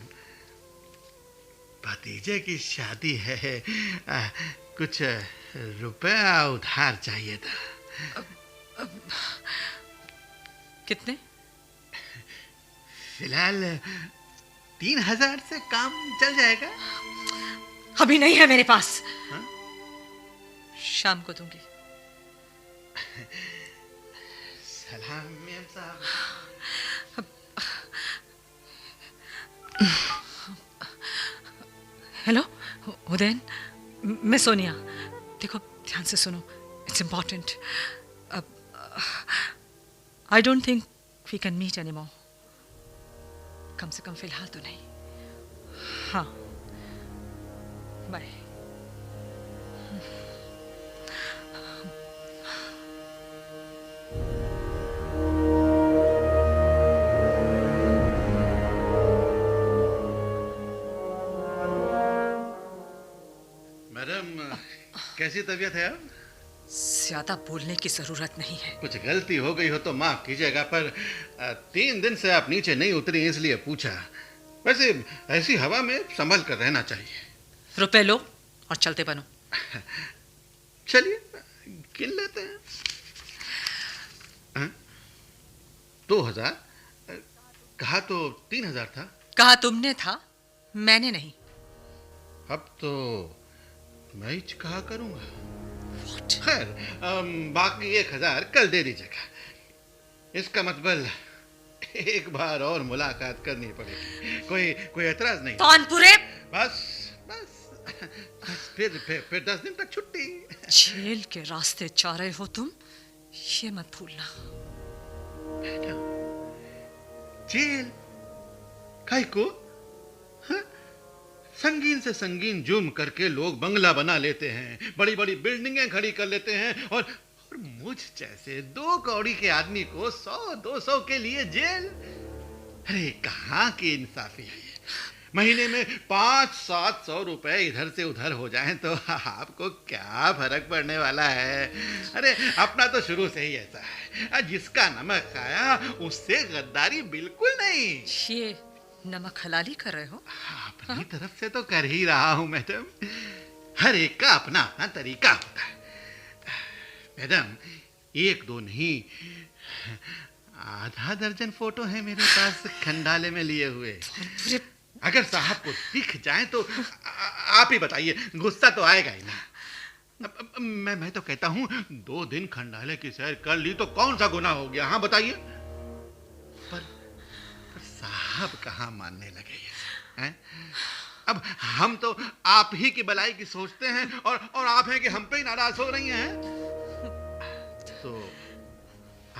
भतीजे की शादी है, कुछ रुपया उधार चाहिए था। कितने? फिलहाल 3000 से काम चल जाएगा। अभी नहीं है मेरे पास। हाँ? शाम को दूंगी। सलाम मैम साहब। हेलो उदयन, मैं सोनिया। देखो ध्यान से सुनो, इट्स इम्पोर्टेंट। अब I don't think we can meet anymore. कम से कम फिलहाल तो नहीं. हाँ. Bye. मैडम, कैसी तबीयत है अब? ज्यादा बोलने की जरूरत नहीं है. कुछ गलती हो गई हो तो माफ कीजिएगा, पर 3 दिन से आप नीचे नहीं उतरी इसलिए पूछा. वैसे ऐसी हवा में संभल कर रहना चाहिए. रुपए लो और चलते बनो. चलिए गिन लेते हैं. 2000 कहा तो 3000 था. कहा तुमने था, मैंने नहीं. अब तो मैं ही कहा करूंगा. खैर, बाकी 1000 कल दे दीजिएगा. इसका मतलब एक बार और मुलाकात करनी पड़ेगी. कोई एतराज नहीं. कानपुरे. बस बस फिर 10 दिन तक छुट्टी. जेल के रास्ते जा रहे हो तुम, ये मत भूलना. जेल काहे को? हाँ? संगीन से संगीन जुर्म करके लोग बंगला बना लेते हैं, बड़ी बड़ी बिल्डिंगें खड़ी कर लेते हैं, और मुझ जैसे 2 कौड़ी के आदमी को 100-200 के लिए जेल. अरे कहाँ की इंसाफी है. महीने में 500-700 रुपए इधर से उधर हो जाएं तो आपको क्या फर्क पड़ने वाला है. अरे अपना तो शुरू से ही ऐसा है, जिसका नमक खाया उससे गद्दारी बिल्कुल नहीं. ये नमक हलाली कर रहे हो? अपनी तरफ से तो कर ही रहा हूं मैडम. हर एक का अपना अपना तरीका होता है. मैडम, 1-2 नहीं, आधा दर्जन फोटो है मेरे पास खंडाले में लिए हुए. अगर साहब को दिख जाए तो आप ही बताइए, गुस्सा तो आएगा ही ना. मैं तो कहता हूं 2 दिन खंडाले की सैर कर ली तो कौन सा गुनाह हो गया. हाँ बताइए. पर साहब कहाँ मानने लगे हैं? अब हम तो आप ही की भलाई की सोचते हैं, और आप हैं कि हम पे ही नाराज हो रही हैं. तो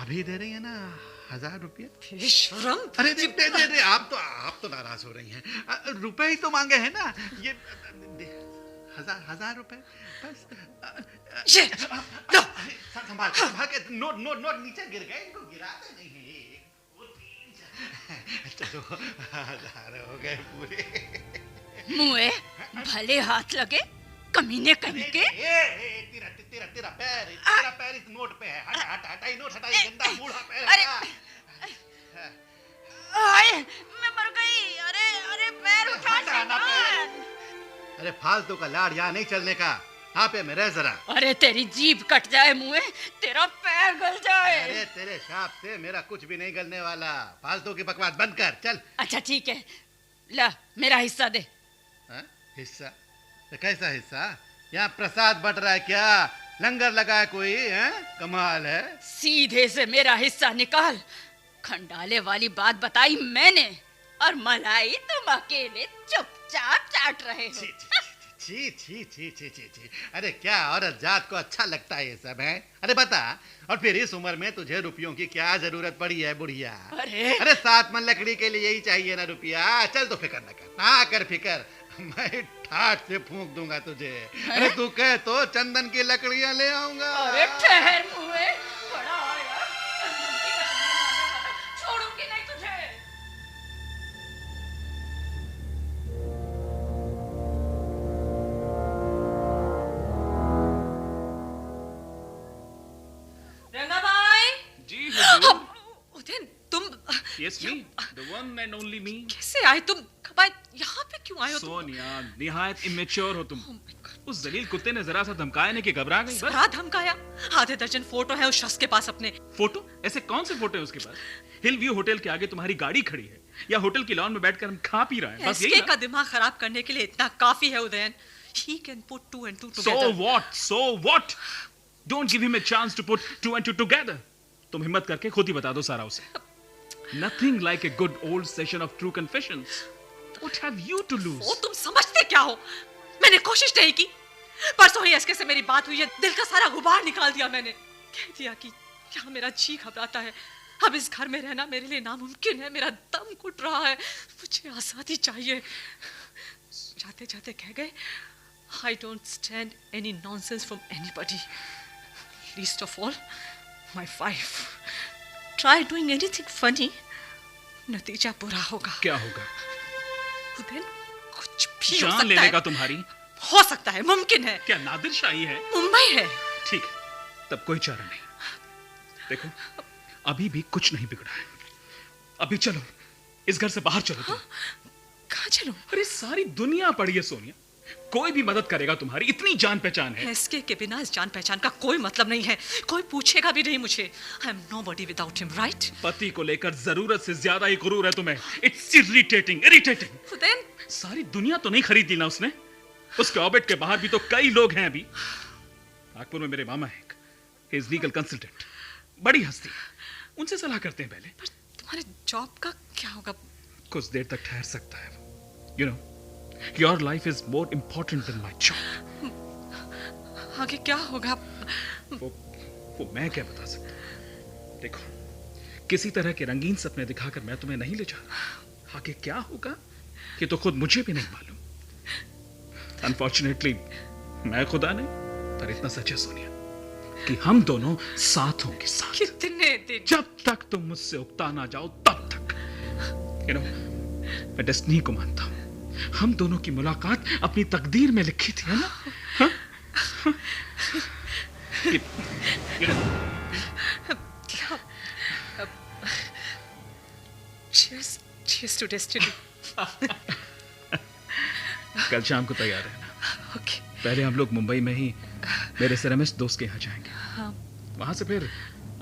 अभी दे रही है ना 1000 रुपया. बेशरम. अरे दे आप तो नाराज हो रही हैं. रुपए ही तो मांगे हैं ना. ये 1000 रुपए बस. ये संभाल के. नोट नीचे गिर गए, इनको गिराते नहीं हैं. चलो 1000 हो गए पूरे. मुए भले हाथ लगे, कमीने कहीं के. तेरा पैर इस नोट पे है. हटा ये नोट, हटा ये गंदा बूढ़ा पैर. अरे आए, मैं मर गई. अरे पैर उठा. अरे फालतू का लाड़ यहाँ नहीं चलने का. हाँ पे में रह जरा. अरे तेरी जीभ कट जाए मुए, तेरा पैर गल जाए. अरे तेरे शाप से मेरा कुछ भी नहीं गलने वाला. फालतू की बकवास बंद कर. चल. अच्छा ठीक है, ला मेरा हिस्सा दे. हाँ? हिस्सा? तो कैसा हिस्सा? यहाँ प्रसाद बट रहा है क्या? लंगर लगा है कोई? कमाल है. सीधे से मेरा हिस्सा निकाल. खंडाले वाली बात बताई मैंने, और मलाई तुम अकेले चुपचाप चाट रहे हो. छी. अरे क्या औरत जात को अच्छा लगता है ये सब है? अरे बता, और फिर इस उम्र में तुझे रुपयों की क्या जरूरत पड़ी है बुढ़िया? अरे 7 मन लकड़ी के लिए यही चाहिए ना रुपया. चल तो फिक्र न कर. ना कर फिक्र, मैं ठाठ से फूंक दूंगा तुझे. अरे तू कह तो चंदन की लकड़ियां ले आऊंगा. अरे ठहर मुए, बड़ा आया. चंदन की लकड़ियां छोड़ूंगी नहीं तुझे. उदयन, तुम. Yes, me, the one and only me. कैसे आए तुम? कब आए? यहाँ पे क्यों आए हो तुम? सोनिया, निहायत इमेच्योर हो तुम. उस जलील कुत्ते ने जरा सा धमकाया नहीं कि घबरा गई. बस. जरा धमकाया? आधे दर्जन फोटो है उस शख्स के पास अपने. फोटो? ऐसे कौन से फोटो है उसके पास? हिल व्यू होटल के आगे तुम्हारी गाड़ी खड़ी है, या होटल की लॉन में बैठकर हम खा पी रहे हैं. बस यही एसके का ना? दिमाग खराब करने के लिए इतना काफी है Udayan. He can put 2 and 2 together. So what? Don't give him a chance to put 2 and 2 together. तुम हिम्मत करके खुद ही बता दो सारा उसे. Nothing like a good old session of true confessions. What have you to lose? वो तुम समझते क्या हो? मैंने कोशिश नहीं की. परसों ही एसके से मेरी बात हुई है, दिल का सारा गुबार निकाल दिया मैंने. कह दिया कि यहाँ मेरा जी घबराता है, अब इस घर में रहना मेरे लिए नामुमकिन है। मेरा दम घुट रहा है, मुझे आज़ादी चाहिए। जाते जाते कह गए, I don't stand any nonsense from anybody, least of all my wife. Try doing anything funny, नतीजा बुरा होगा। क्या होगा? Then कुछ भी हो जान सकता ले है। लेगा तुम्हारी। हो सकता है, मुमकिन है। क्या नादिर शाही है? मुंबई है। ठीक है, तब कोई चारा नहीं। देखो, अभी भी कुछ नहीं बिगड़ा है। अभी चलो, इस घर से बाहर चलो तुम। कहाँ चलूं? अरे सारी दुनिया पड़ी है सोनिया, कोई भी मदद करेगा तुम्हारी, इतनी जान पहचान है। एसके के बिना इस जान पहचान का कोई मतलब नहीं है। कोई पूछेगा भी नहीं मुझे। I am nobody without him, right? पति को लेकर जरूरत से ज्यादा ही गुरूर है तुम्हें। It's irritating. देन सारी दुनिया तो नहीं खरीद ली ना उसने। उसके ऑर्बिट के बाहर भी तो कई लोग हैं अभी। नागपुर में मेरे मामा हैं, हिज लीगल कंसल्टेंट, बड़ी हस्ती, उनसे सलाह करते हैं पहले। पर तुम्हारे जॉब का क्या होगा? कुछ देर तक ठहर सकता है वो। You know, your life is more important than my job. आगे क्या होगा? वो मैं क्या बता सकता हूं? देखो, किसी तरह के रंगीन सपने दिखाकर मैं तुम्हें नहीं ले जा रहा। आगे क्या होगा ये तो खुद मुझे भी नहीं मालूम। अनफॉर्चुनेटली मैं खुदा नहीं, पर इतना सच है सोनिया कि हम दोनों साथ होंगे, साथ। कितने दिन? जब तक तुम मुझसे उकता ना जाओ तब तक। यू नो, मैं डेस्टिनी को मानता हूं। हम दोनों की मुलाकात अपनी तकदीर में लिखी थी, है ना? हाँ? You know, Cheers to destiny. कल शाम को तैयार रहना। Okay. पहले हम लोग मुंबई में ही मेरे सेरामिस्ट दोस्त के यहाँ जाएंगे। हाँ। वहां से फिर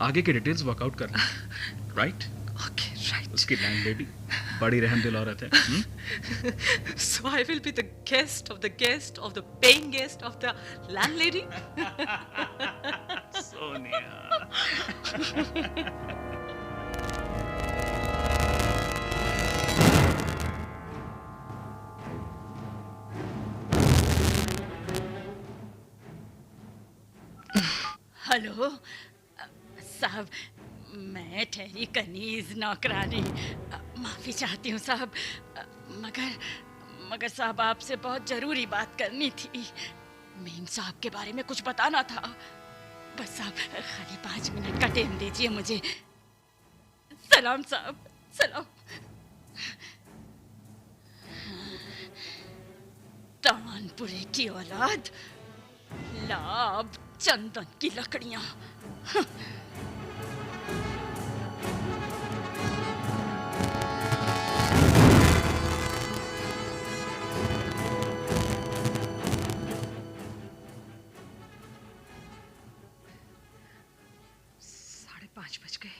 आगे के डिटेल्स वर्कआउट करना, राइट? Okay, right. उसकी लैंडलेडी बड़ी रहमदिल औरत है। So I will be the guest of the guest of the paying guest of the landlady. Sonia. Hello साहब, मैं ठहरी कनीज नौकरानी, माफ़ी चाहती हूँ साहब, मगर साहब आपसे बहुत ज़रूरी बात करनी थी। मीम साहब के बारे में कुछ बताना था। बस साहब खाली 5 मिनट का टाइम दीजिए मुझे। सलाम साहब, सलाम। तानपुरे की औलाद, लाभ चंदन की लकड़ियां। 5:30 बज गए,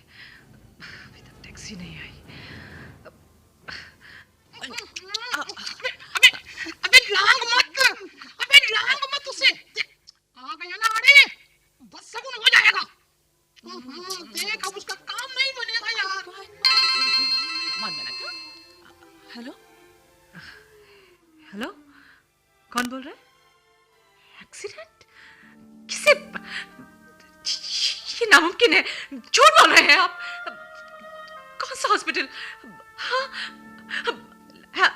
अभी तक टैक्सी नहीं आई। अबे लांग मत उसे। आ गया ना आड़े, बस सगुन हो जाएगा। देख अब उसका काम नहीं बनेगा यार। 1 minute। हेलो हेलो, कौन बोल रहा है? एक्सीडेंट? किसे? ये नामुमकिन है, झूठ बोल रहे हैं आप। कौन सा हॉस्पिटल? हाँ, हाँ,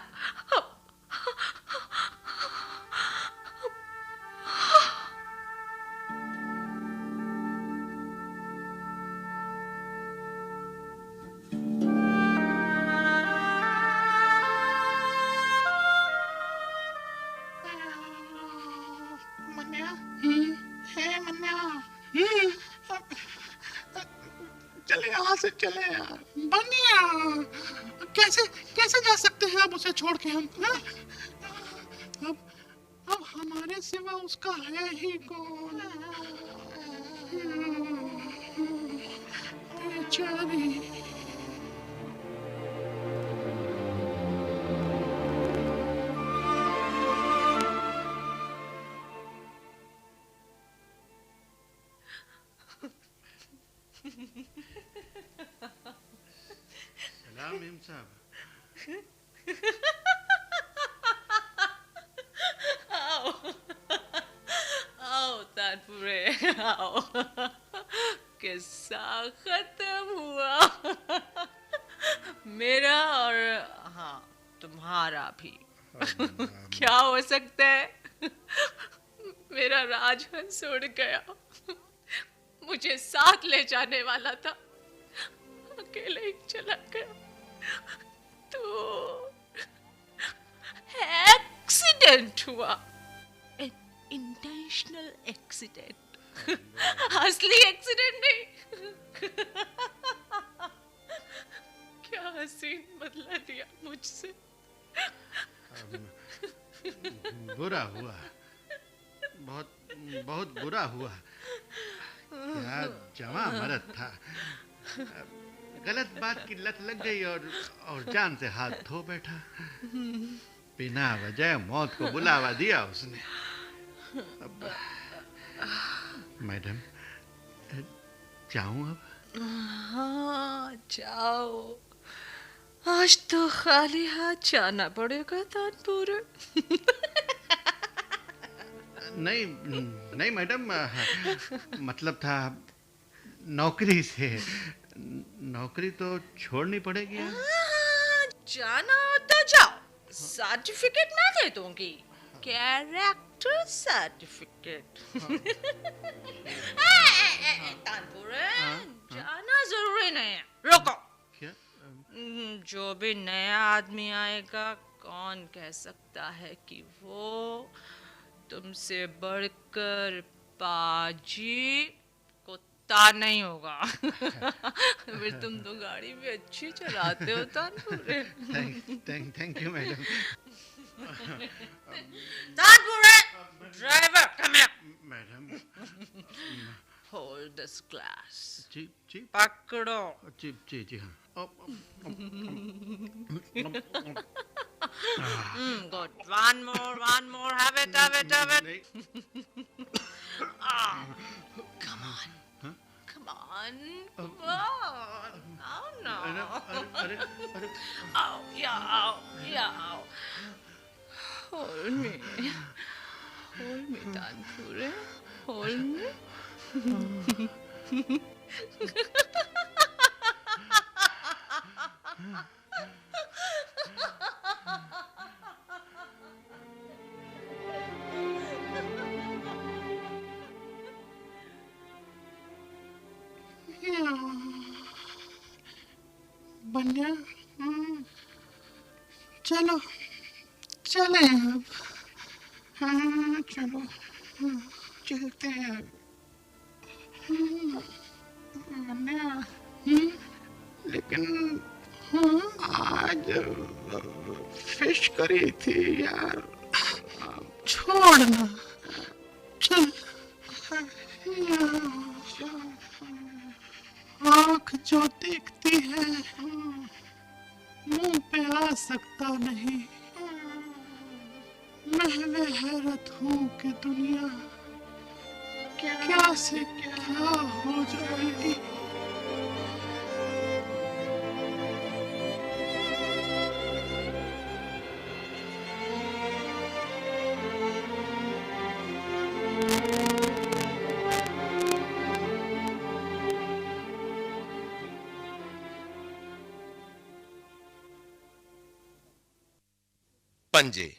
मन्या, हे मन्या, चले यहाँ से चले यार। बनिया, कैसे कैसे जा सकते हैं अब उसे छोड़ के हम? हाँ? अब हमारे सिवा उसका है ही कौन? बेचारी। सलाम मीम साहब। आओ तानपुरे, आओ। किस्सा खत्म हुआ। मेरा और हाँ तुम्हारा भी। क्या हो सकता है? मेरा राजहंस उड़ गया। मुझे साथ ले जाने वाला था, अकेले ही चला गया। तो एक्सीडेंट हुआ, इंटेंशनल एक्सीडेंट, असली एक्सीडेंट नहीं। क्या हसीन बदला दिया मुझसे। बुरा हुआ, बहुत बहुत बुरा हुआ। क्या जवां मर्द था, गलत बात की लत लग गई और जान से हाथ धो बैठा। बिना वजह मौत को बुलावा दिया उसने। अब मैडम जाऊं अब? हाँ जाओ, आज तो खाली हाथ जाना पड़ेगा तानपुर। नहीं नहीं मैडम, मतलब था नौकरी से। नौकरी तो छोड़नी पड़ेगी। जाना हो तो जाओ, सर्टिफिकेट मैं दे दूंगी, कैरेक्टर सर्टिफिकेट। तानपुर जाना जरूरी नहीं है, रुको। क्या? जो भी नया आदमी आएगा, कौन कह सकता है कि वो तुमसे बढ़कर पाजी कुत्ता नहीं होगा। फिर तुम तो गाड़ी भी अच्छी चलाते हो Tanpur. Thank you madam. Tanpur, driver come here. Madam hold this glass. जी जी पकड़ो। जी जी जी हाँ। Good. One more. Have it. नहीं, Come on. Huh? Come on. Oh no. अरे Oh yeah. Hold me, Tanpure. Hold me. बन्या, चलो चले अब। हाँ चलो, चलते हैं। बन्या, लेकिन आज फिश करी थी यार, छोड़ना। चल, आँख जो देखती है मुंह पे आ सकता नहीं। महवे हैरत हूँ कि दुनिया क्या से क्या हो जाएगी। पंजे।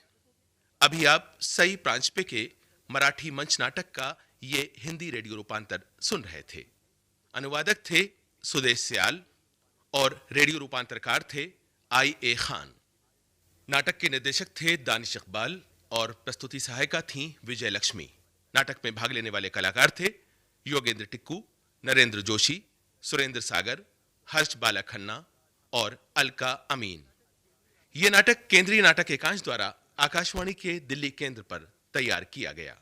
अभी आप सई प्रांजपे के मराठी मंच नाटक का ये हिंदी रेडियो रूपांतर सुन रहे थे। अनुवादक थे सुदेश सियाल और रेडियो रूपांतरकार थे आई.ए. खान। नाटक के निर्देशक थे दानिश इकबाल और प्रस्तुति सहायिका थीं विजय लक्ष्मी। नाटक में भाग लेने वाले कलाकार थे योगेंद्र टिक्कू, नरेंद्र जोशी, सुरेंद्र सागर, हर्ष बाला खन्ना और अलका अमीन। यह नाटक केंद्रीय नाटक एकांश द्वारा आकाशवाणी के दिल्ली केंद्र पर तैयार किया गया।